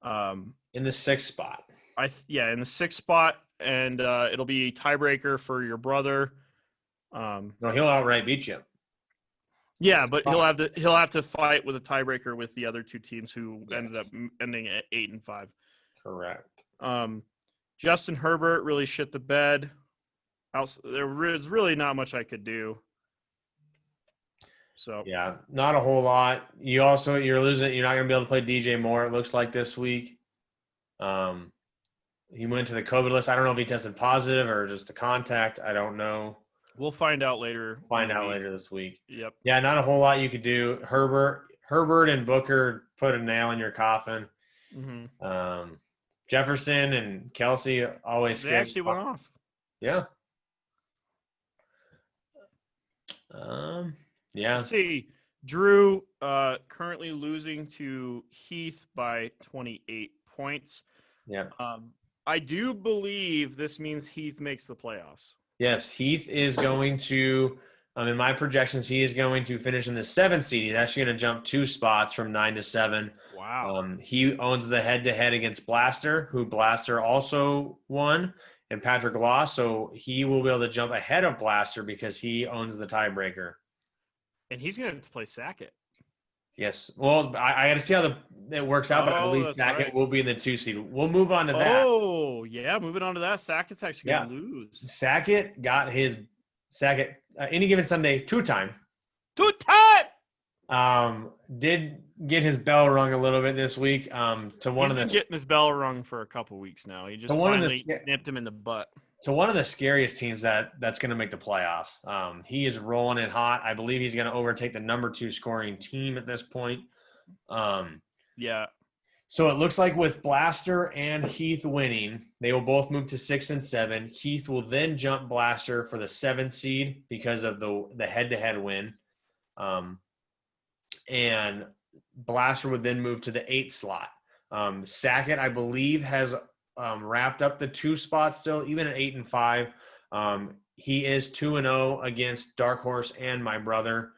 in the 6th spot. In the 6th spot, and it'll be a tiebreaker for your brother. No, he'll outright beat you. Yeah, but he'll have to fight with a tiebreaker with the other two teams who ended up ending at 8-5. Correct. Justin Herbert really shit the bed. There was really not much I could do. So yeah, not a whole lot. You're losing. You're not going to be able to play DJ Moore. It looks like this week. He went to the COVID list. I don't know if he tested positive or just a contact. I don't know. We'll find out later. Later this week. Yep. Yeah, not a whole lot you could do. Herbert and Booker put a nail in your coffin. Mm-hmm. Jefferson and Kelsey always. They actually went off. Yeah. Yeah. Let's see. Drew currently losing to Heath by 28 points. Yeah. I do believe this means Heath makes the playoffs. Yes, Heath is going to, in my projections, he is going to finish in the 7th seed. He's actually going to jump 2 spots from 9 to 7. Wow. He owns the head-to-head against Blaster, who Blaster also won, and Patrick lost. So he will be able to jump ahead of Blaster because he owns the tiebreaker. And he's going to have to play Sackett. Yes. Well, I got to see how it works out, but I believe Sackett will be in the 2 seed. We'll move on to that. Oh, yeah. Moving on to that. Sackett's actually going to lose. Sackett got his any given Sunday 2-time. 2-time! Did get his bell rung a little bit this week. He's been getting his bell rung for a couple weeks now. He just finally nipped him in the butt. So one of the scariest teams that's going to make the playoffs. He is rolling it hot. I believe he's going to overtake the number 2 scoring team at this point. Yeah. So it looks like with Blaster and Heath winning, they will both move to 6 and 7. Heath will then jump Blaster for the 7th seed because of the head-to-head win. And Blaster would then move to the 8th slot. Sackett, I believe, has wrapped up the 2 spots still, even at 8-5. He is 2-0 against Dark Horse and my brother.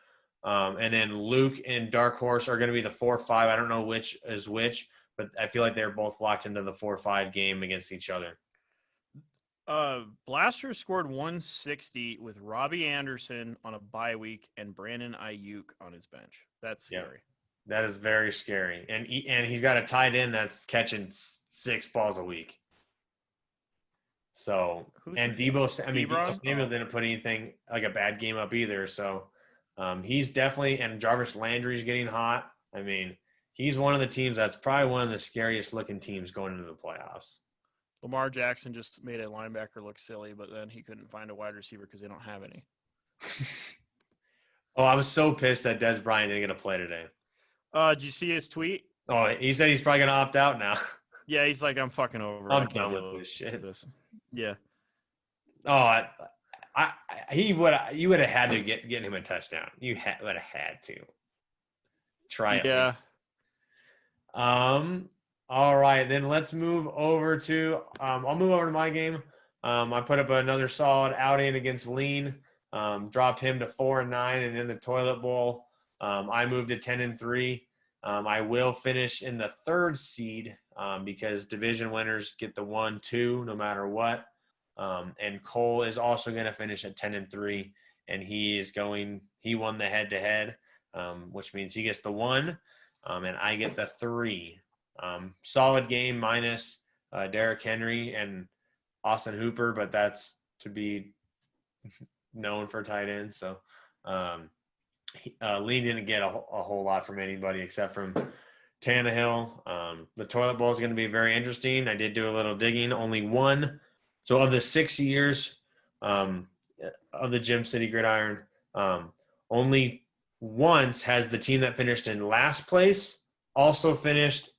And then Luke and Dark Horse are going to be the 4-5. I don't know which is which, but I feel like they're both locked into the 4-5 game against each other. Blaster scored 160 with Robbie Anderson on a bye week and Brandon Ayuk on his bench. That's scary. That is very scary. And he's got a tight end that's catching 6 balls a week. So, and Debo Samuel didn't put anything like a bad game up either. So, he's definitely, and Jarvis Landry's getting hot. I mean, he's one of the teams that's probably one of the scariest looking teams going into the playoffs. Lamar Jackson just made a linebacker look silly, but then he couldn't find a wide receiver because they don't have any. Oh, I was so pissed that Dez Bryant didn't get to play today. Did you see his tweet? Oh, he said he's probably gonna opt out now. Yeah, he's like, I'm fucking over it. I'm I can't done deal with this shit. this. Yeah. Oh, you would have had to get him a touchdown. You would have had to try it. Yeah. All right, then let's move over to. I'll move over to my game. I put up another solid outing against Lean. Dropped him to 4-9, and in the toilet bowl, I moved to 10-3. I will finish in the third seed because division winners get the 1-2 no matter what. And Cole is also going to finish at 10-3, and he won the head-to-head, which means he gets the 1, and I get the 3. Solid game minus Derrick Henry and Austin Hooper, but that's to be known for tight end. So Lee didn't get a whole lot from anybody except from Tannehill. The toilet bowl is going to be very interesting. I did do a little digging. Only one. So of the 6 years of the Gym City Gridiron, only once has the team that finished in last place also finished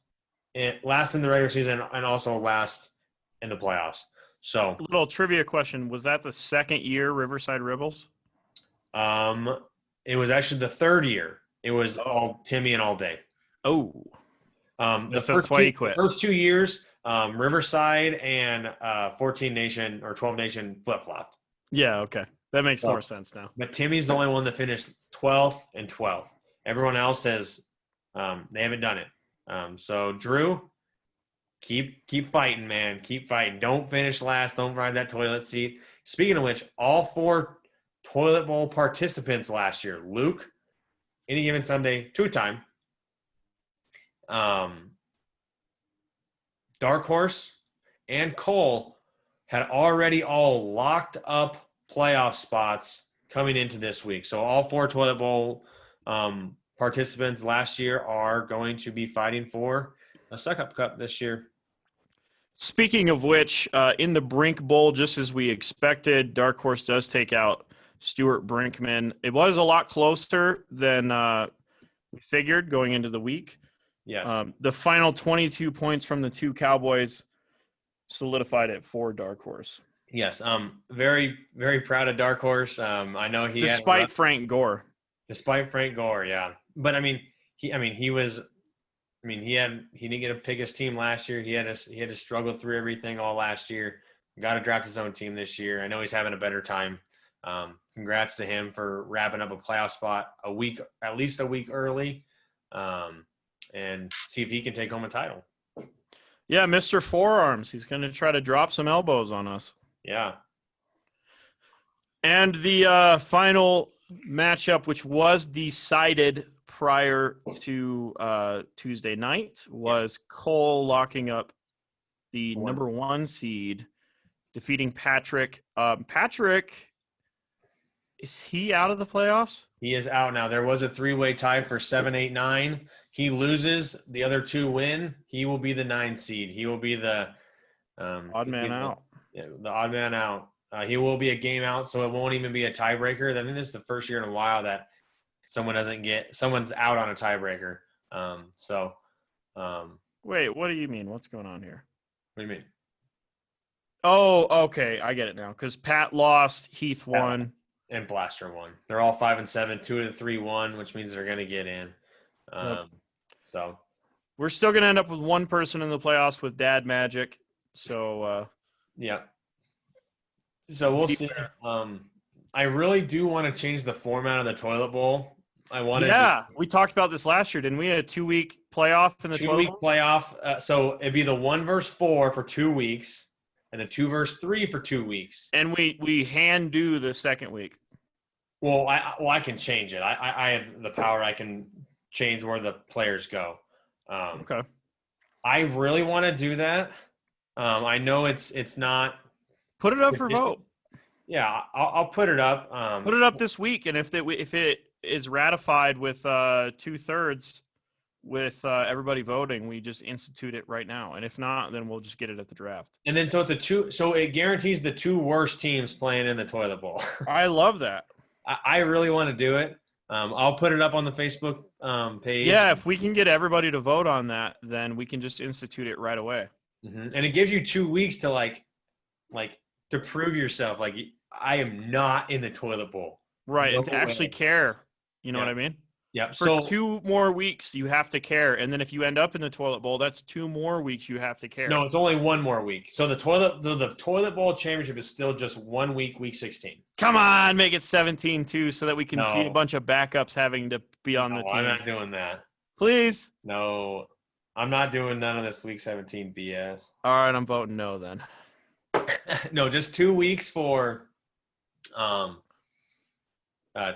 last in the regular season and also last in the playoffs. So, little trivia question: was that the second year Riverside Rebels? it was actually the third year. It was all Timmy and all day. Oh, That's why he quit. The first 2 years, Riverside and 14 Nation or 12 Nation flip flopped. Yeah, okay, that makes more sense now. But Timmy's the only one that finished 12th and 12th. Everyone else says they haven't done it. So Drew, keep fighting, man. Keep fighting. Don't finish last. Don't ride that toilet seat. Speaking of which, all 4 toilet bowl participants last year, Luke, Any Given Sunday, 2-time, Dark Horse, and Cole had already all locked up playoff spots coming into this week. So all 4 toilet bowl participants last year are going to be fighting for a Suck-Up Cup this year. Speaking of which, in the Brink Bowl, just as we expected, Dark Horse does take out Stuart Brinkman. It was a lot closer than we figured going into the week. Yes. The final 22 points from the 2 Cowboys solidified it for Dark Horse. Yes. Very, very proud of Dark Horse. I know he despite Frank Gore. Despite Frank Gore, yeah. But he didn't get to pick his team last year. He had to struggle through everything all last year. Got to draft his own team this year. I know he's having a better time. Congrats to him for wrapping up a playoff spot at least a week early, and see if he can take home a title. Yeah, Mr. Forearms. He's going to try to drop some elbows on us. Yeah. And the final matchup, which was decided prior to Tuesday night, was Cole locking up the number 1 seed, defeating Patrick. Patrick, is he out of the playoffs? He is out now. There was a 3-way tie for 7, 8, 9. He loses. The other 2 win. He will be the 9 seed. He will be the odd man out. The odd man out. He will be a game out, so it won't even be a tiebreaker. I think this is the first year in a while that someone's out on a tiebreaker. Wait, what do you mean? What's going on here? What do you mean? Oh, okay. I get it now. Because Pat lost, Heath won. And Blaster won. They're all 5 and 7. 2 of the 3 won, which means they're going to get in. So we're still going to end up with 1 person in the playoffs with Dad Magic. So yeah. So we'll see. I really do want to change the format of the toilet bowl. We talked about this last year, didn't we? A 2-week playoff in the 2-week playoff. So it'd be the 1 versus 4 for 2 weeks. And the 2 versus 3 for 2 weeks. And we hand do the second week. Well, I can change it. I have the power. I can change where the players go. Okay. I really want to do that. I know it's not. Put it up for vote. Yeah, I'll put it up. Put it up this week, and if it is ratified with 2/3 with everybody voting, we just institute it right now. And if not, then we'll just get it at the draft. And then so it guarantees the 2 worst teams playing in the toilet bowl. I love that. I really want to do it. I'll put it up on the Facebook page. Yeah, if we can get everybody to vote on that, then we can just institute it right away. And it gives you 2 weeks to like to prove yourself. Like, I am not in the toilet bowl. Right, No and to actually way. care. You know Yeah. what I mean? Yeah. For So 2 more weeks, you have to care. And then if you end up in the toilet bowl, that's 2 more weeks you have to care. no, it's only 1 more week. So the toilet bowl championship is still just 1 week, week 16. Come on, make it 17 too, so that we can see a No. bunch of backups having to be on the No, I'm not team. doing that. Please. No, I'm not doing none of this week 17 BS. All right, I'm voting no then. No, just 2 weeks for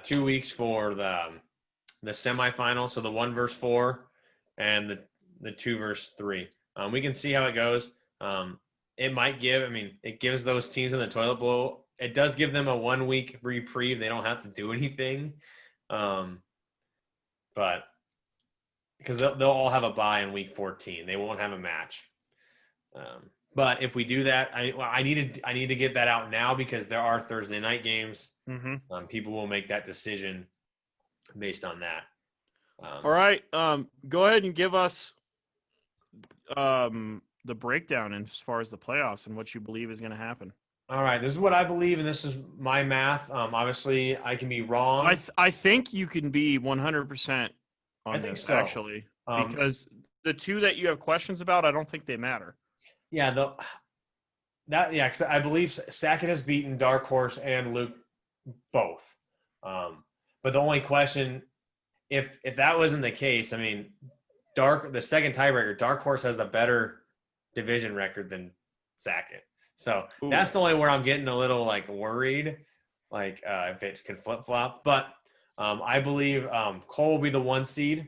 2 weeks for the semifinal. So the 1 versus 4 and the 2 versus 3. We can see how it goes. It might give. I mean, it gives those teams in the toilet bowl. It does give them a 1 week reprieve. They don't have to do anything, but because they'll all have a bye in week 14. They won't have a match. But if we do that, I need to get that out now because there are Thursday night games. Mm-hmm. People will make that decision based on that. All right. Go ahead and give us the breakdown as far as the playoffs and what you believe is going to happen. All right. This is what I believe, and this is my math. Obviously, I can be wrong. I think you can be 100% on I think this, so. actually, because the 2 that you have questions about, I don't think they matter. Yeah, because I believe Sackett has beaten Dark Horse and Luke both. But the only question, if that wasn't the case, I mean, the second tiebreaker, Dark Horse has a better division record than Sackett. So that's the only where I'm getting a little like worried, like if it could flip flop. But I believe Cole will be the 1 seed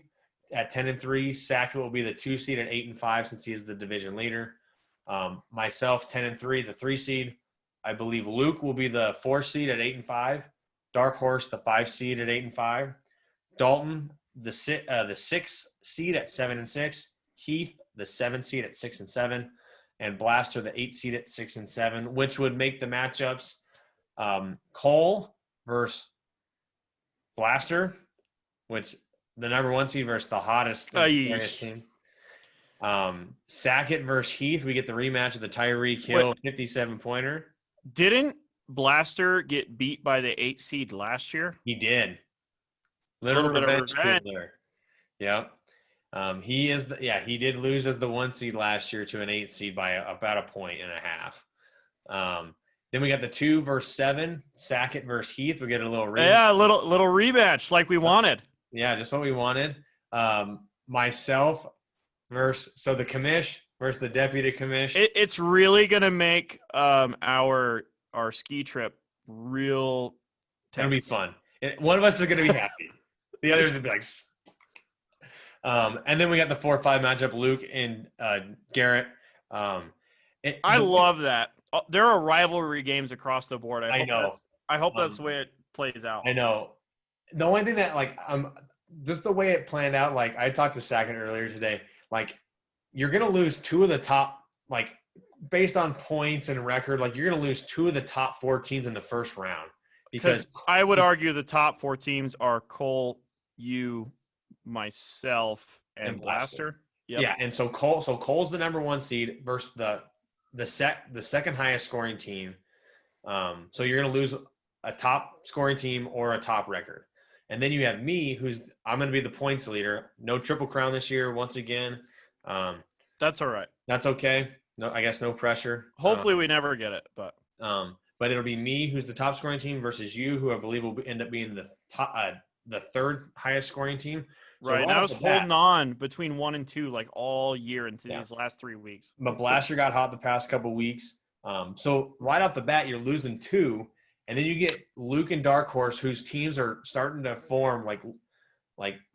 at 10-3. Sackett will be the 2 seed at 8-5 since he is the division leader. Myself 10-3, the 3 seed. I believe Luke will be the 4 seed at 8-5. Dark Horse the 5 seed at 8-5. Dalton the 6 seed at 7-6. Heath the 7 seed at 6-7. And Blaster the 8 seed at 6-7, which would make the matchups Cole versus Blaster, which the number 1 seed versus the hottest team. Sackett versus Heath, we get the rematch of the Tyreek Hill 57-pointer. Didn't Blaster get beat by the 8 seed last year? He did. Little revenge there. Yep. He did lose as the 1 seed last year to an 8 seed by about 1.5 points. Then we got the 2 versus 7, Sackett versus Heath. We get a little rematch. Yeah, a little rematch like we wanted. Yeah, just what we wanted. Myself versus the commish versus the deputy commish. It's really gonna make our ski trip real tense. It'll be fun. One of us is gonna be happy. The others will be like. And then we got the 4-5 matchup, Luke and Garrett. I love that. There are rivalry games across the board. I hope that's the way it plays out. I know. The only thing that just the way it planned out, like I talked to Sackett earlier today, like you're gonna lose 2 of the top, like based on points and record, like you're gonna lose 2 of the top 4 teams in the first round. Because I would argue the top 4 teams are Cole, you, myself, and Blaster. Yep. Yeah, and so Cole's the number 1 seed versus the second highest scoring team. So you're going to lose a top scoring team or a top record. And then you have me, I'm going to be the points leader. No Triple Crown this year once again. That's all right. That's okay. No, I guess no pressure. Hopefully we never get it, but it'll be me who's the top scoring team versus you, who I believe will end up being the top, the 3rd highest scoring team. So right. And I was holding on between 1 and 2 like all year into these last 3 weeks. But Blaster got hot the past couple weeks. So right off the bat, you're losing 2. And then you get Luke and Dark Horse, whose teams are starting to form like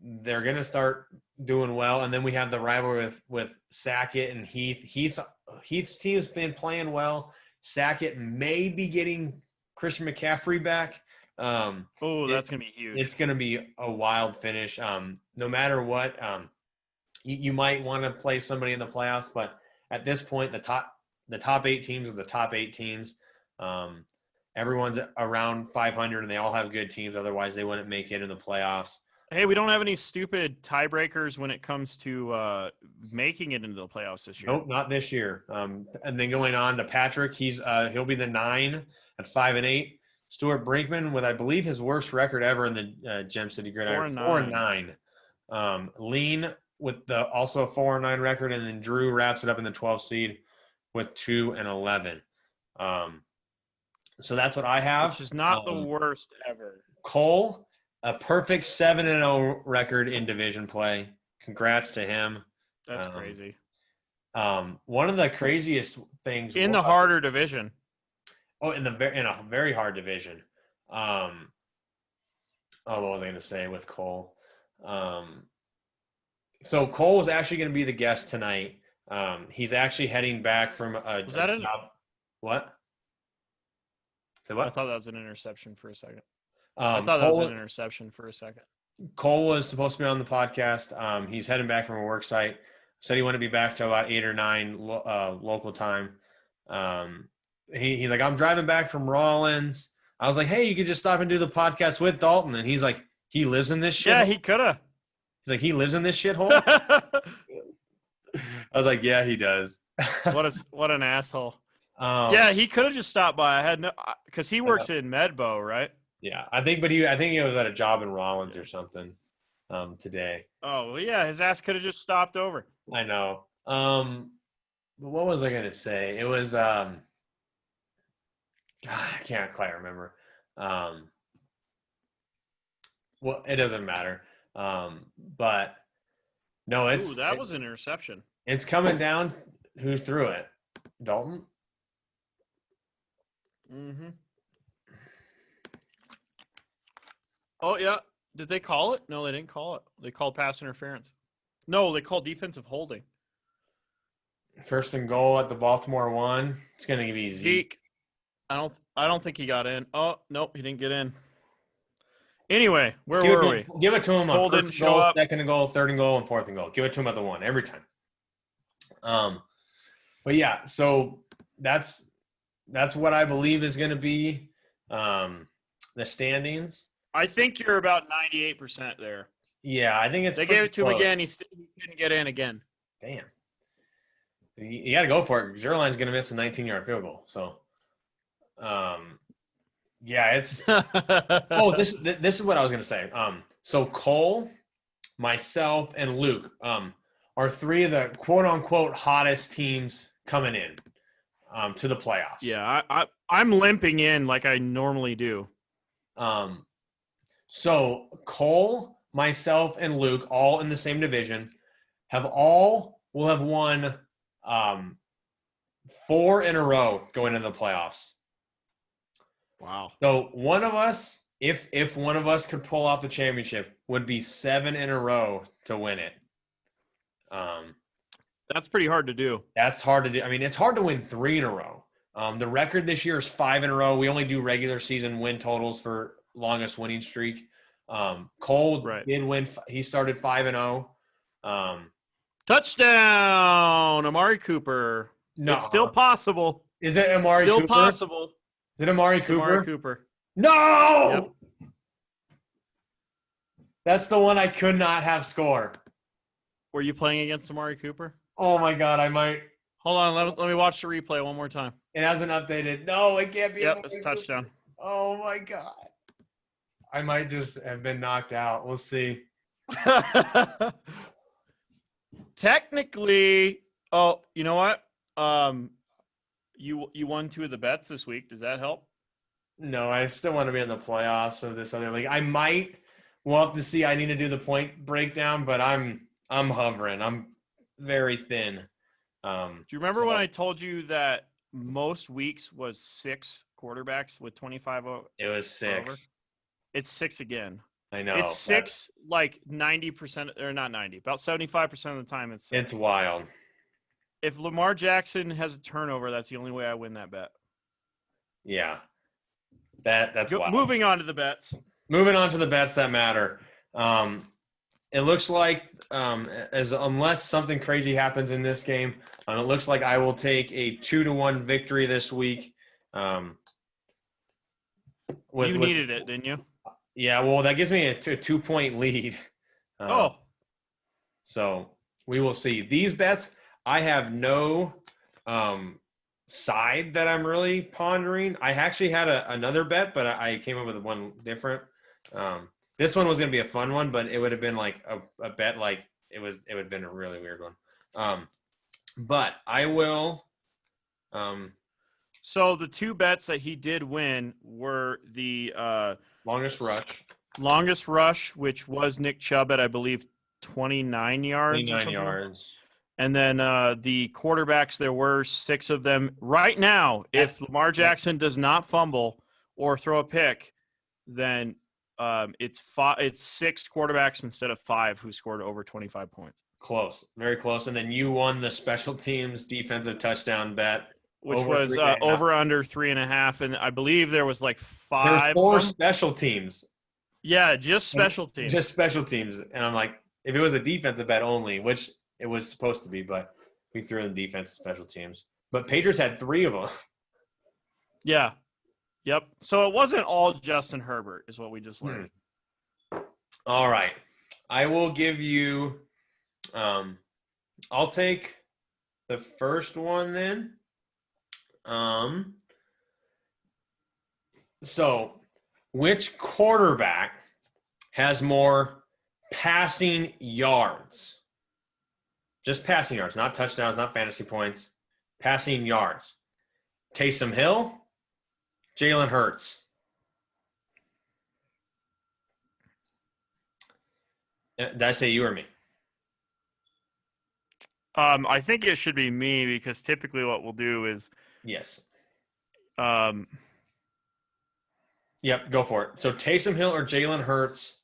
they're going to start doing well. And then we have the rivalry with Sackett and Heath. Heath's team's been playing well. Sackett may be getting Christian McCaffrey back. That's going to be huge. It's going to be a wild finish. No matter what, you might want to play somebody in the playoffs, but at this point, the top 8 teams are the top 8 teams. everyone's around 500 and they all have good teams. Otherwise, they wouldn't make it in the playoffs. Hey, we don't have any stupid tiebreakers when it comes to making it into the playoffs this year. Nope, not this year. And then going on to Patrick, he'll be the 9 at 5-8. Stuart Brinkman with, I believe, his worst record ever in the Gem City Gridiron, 4-9. Lean with also a 4-9 record, and then Drew wraps it up in the 12th seed with 2-11. So that's what I have. Which is not the worst ever. Cole, a perfect 7-0 record in division play. Congrats to him. That's crazy. One of the craziest things in the harder division. Oh, in a very hard division. What was I going to say with Cole? So Cole was actually going to be the guest tonight. He's actually heading back from a job. What? Say what? I thought that was an interception for a second. Cole was supposed to be on the podcast. He's heading back from a work site. Said he wanted to be back to about 8 or 9 local time. He's like, I'm driving back from Rollins. I was like, hey, you could just stop and do the podcast with Dalton. And he's like, he lives in this shit. Yeah, he could have. He's like, he lives in this shithole. I was like, yeah, he does. What an asshole. Yeah, he could have just stopped by. I had no, because he works in Medbo, right? Yeah, I think he was at a job in Rollins or something today. Oh, well, yeah, his ass could have just stopped over. I know. But what was I gonna say? It was God, I can't quite remember. Well, it doesn't matter. But no, that was an interception. It's coming down. Who threw it? Dalton? Mm-hmm. Oh, yeah. Did they call it? No, they didn't call it. They called pass interference. No, they called defensive holding. First and goal at the Baltimore 1. It's going to be Zeke. I don't think he got in. Oh, nope, he didn't get in. Anyway, where were we? Give it to him Cole on first didn't show goal, up. second and goal, third and goal, and fourth and goal. Give it to him at the 1 every time. But yeah, so that's what I believe is going to be the standings. I think you're about 98% there. Yeah, I think it's. They gave it to him again. He couldn't get in again. Damn. You got to go for it. Zerline's going to miss a 19-yard field goal. So, yeah, it's. This is what I was going to say. So Cole, myself, and Luke are 3 of the quote-unquote hottest teams coming in to the playoffs. Yeah, I'm limping in like I normally do. So Cole, myself, and Luke, all in the same division, will have won 4 in a row going into the playoffs. Wow. So one of us, if one of us could pull off the championship, would be 7 in a row to win it. That's pretty hard to do. That's hard to do. I mean, it's hard to win 3 in a row. The record this year is 5 in a row. We only do regular season win totals for longest winning streak. Cole did win. He started 5-0. Touchdown, Amari Cooper. No, it's still possible. Is it Amari Cooper? Still possible. Is it Amari Cooper? Amari Cooper. No! Yep. That's the one I could not have score. Were you playing against Amari Cooper? Oh, my God, I might. Hold on, let me watch the replay one more time. It hasn't updated. No, it can't be. Yep, it's touchdown. Oh, my God. I might just have been knocked out. We'll see. Technically, you know what? You won 2 of the bets this week. Does that help? No, I still want to be in the playoffs of this other league. I might. We'll have to see. I need to do the point breakdown, but I'm hovering. I'm very thin. Do you remember when I told you that most weeks was 6 quarterbacks with 25? It was 6. Over? It's 6 again. I know. It's 6 like 90%, or not 90, about 75% of the time. It's 6. It's wild. If Lamar Jackson has a turnover, that's the only way I win that bet. Yeah. That's wild. Moving on to the bets. Moving on to the bets that matter. It looks like, unless something crazy happens in this game, it looks like I will take a 2-1 victory this week. With, You with- needed it, didn't you? Yeah, well, that gives me a 2-point lead. Oh, So we will see. These bets, I have no side that I'm really pondering. I actually had another bet, but I came up with one different. This one was going to be a fun one, but it would have been like a bet like it would have been a really weird one. But I will. so the two bets that he did win were the Longest rush, longest rush, which was Nick Chubb at, I believe, 29 yards. 29 yards. And then the quarterbacks, there were 6 of them. Right now, if Lamar Jackson does not fumble or throw a pick, then it's 6 quarterbacks instead of 5 who scored over 25 points. Close, very close. And then you won the special teams defensive touchdown bet, which over was 3.5. over under 3.5. And I believe there was like 5. There were 4 of them. special teams. Yeah, just special teams. Just special teams. And I'm like, if it was a defensive bet only, which it was supposed to be, but we threw in defense special teams. But Patriots had 3 of them. Yeah. Yep. So it wasn't all Justin Herbert, is what we just learned. All right. I will give you I'll take the first one then. So which quarterback has more passing yards? Just passing yards, not touchdowns, not fantasy points. Passing yards. Taysom Hill, Jalen Hurts. Did I say you or me? I think it should be me because typically what we'll do is Yes. um, Yep, go for it. So Taysom Hill or Jalen Hurts,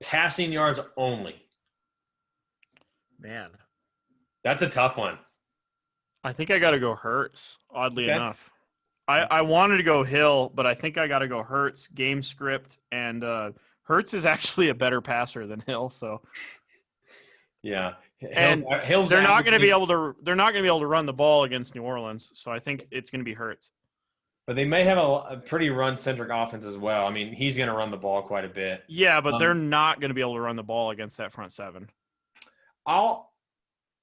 passing yards only. man, That's a tough one. I think I got to go Hurts, oddly Okay. enough. I wanted to go Hill, but I think I got to go Hurts, game script, and Hurts is actually a better passer than Hill, so Yeah. And Hill's they're not going to be averaging- able to run the ball against New Orleans, so I think it's going to be Hurts. But they may have a pretty run-centric offense as well. I mean, he's going to run the ball quite a bit. Yeah, but they're not going to be able to run the ball against that front 7. I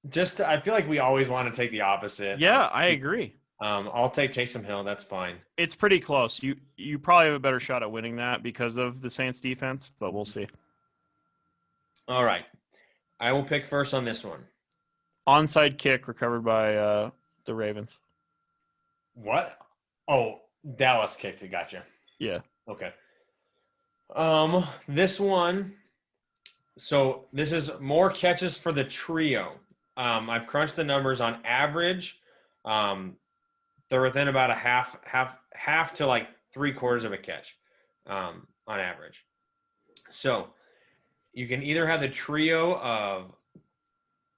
feel like we always want to take the opposite. Yeah, I agree. I'll take Taysom Hill. That's fine. It's pretty close. You probably have a better shot at winning that because of the Saints defense, but we'll see. All right. I will pick first on this one. Onside kick recovered by the Ravens. What? Oh, Dallas kicked it. Gotcha. Yeah. Okay. This one. So this is more catches for the trio. I've crunched the numbers on average. They're within about a half to like 3/4 of a catch, on average. So you can either have the trio of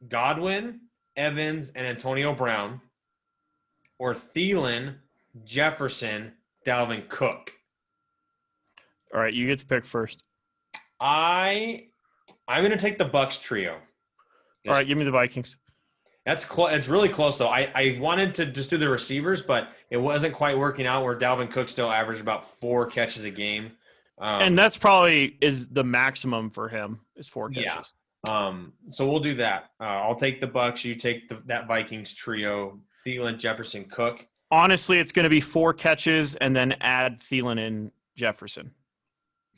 Godwin, Evans, and Antonio Brown, or Thielen, Jefferson, Dalvin Cook. All right, you get to pick first. I'm going to take the Bucks trio. All right, give me the Vikings. That's it's really close though. I wanted to just do the receivers, but it wasn't quite working out. Where Dalvin Cook still averaged about 4 catches a game, and that's probably is the maximum for him is 4 catches. Yeah. So we'll do that. I'll take the Bucks. You take that Vikings trio: Thielen, Jefferson, Cook. Honestly, it's going to be 4 catches and then add Thielen and Jefferson.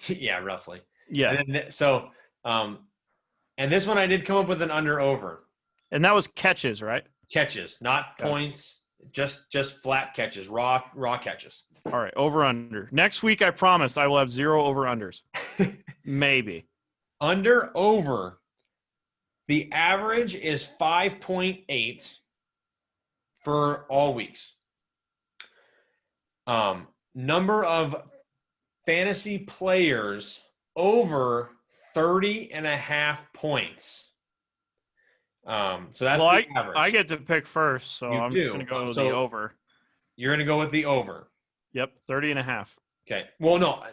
Yeah, roughly. Yeah. And this one I did come up with an under/over. And that was catches, right? Catches, not points, just flat catches, raw catches. All right, over/under. Next week, I promise I will have 0 over/unders. Maybe. Under/over. The average is 5.8 for all weeks. Number of fantasy players over 30.5 points. So that's the average. I get to pick first, so I'm just going to go with the over. You're going to go with the over. Yep, 30.5. Okay. Well, no,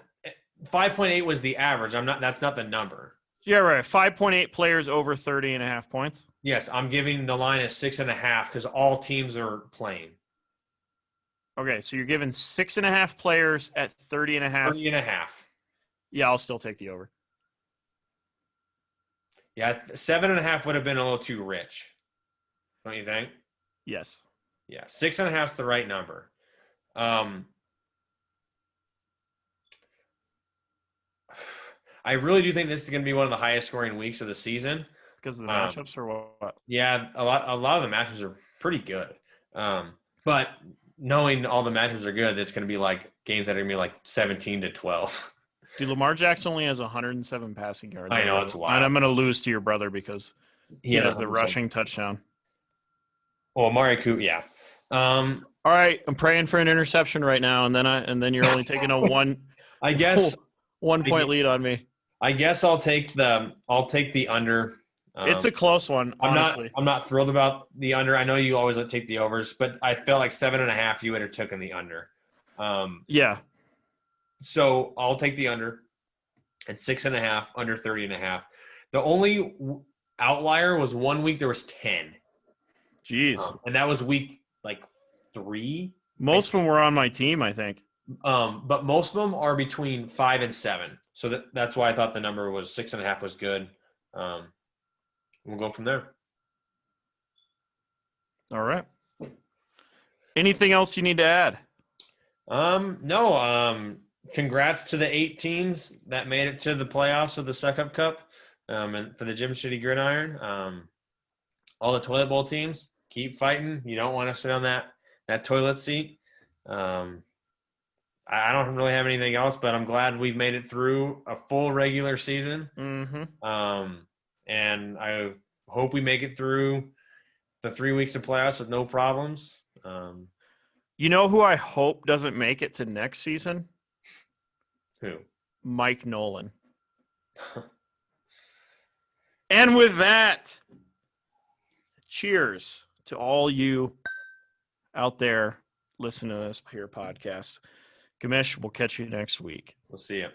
5.8 was the average. That's not the number. Yeah, right. 5.8 players over 30.5 points. Yes, I'm giving the line a 6.5 because all teams are playing. Okay, so you're giving 6.5 players at 30.5. 30.5. Yeah, I'll still take the over. Yeah, 7.5 would have been a little too rich. Don't you think? Yes. Yeah, 6.5 is the right number. I really do think this is going to be one of the highest scoring weeks of the season. Because of the matchups or what? Yeah, a lot of the matchups are pretty good. But knowing all the matchups are good, it's going to be like games that are going to be like 17-12. Dude, Lamar Jackson only has 107 passing yards. I know, already. it's wild. And I'm going to lose to your brother because he has the 100%. rushing touchdown. Well, Amari Cooper, yeah. All right, I'm praying for an interception right now, and then you're only taking a I guess 1 point lead on me. I guess I'll take the under. It's a close one, honestly. I'm not thrilled about the under. I know you always take the overs, but I felt like 7.5 you would have taken the under. Yeah. So I'll take the under at 6.5, under 30.5. The only outlier was 1 week there was 10. Jeez. And that was week like 3. Most of them were on my team, I think. But most of them are between 5 and 7. So that's why I thought the number was 6.5 was good. We'll go from there. All right. Anything else you need to add? No. Congrats to the 8 teams that made it to the playoffs of the Suck Up Cup. And for the Gym City Gridiron. All the toilet bowl teams, keep fighting. You don't want to sit on that toilet seat. I don't really have anything else, but I'm glad we've made it through a full regular season. Mm-hmm. And I hope we make it through the 3 weeks of playoffs with no problems. You know who I hope doesn't make it to next season? Who? Mike Nolan. And with that, cheers to all you out there listening to this here podcast. Gamesh, we'll catch you next week. We'll see you.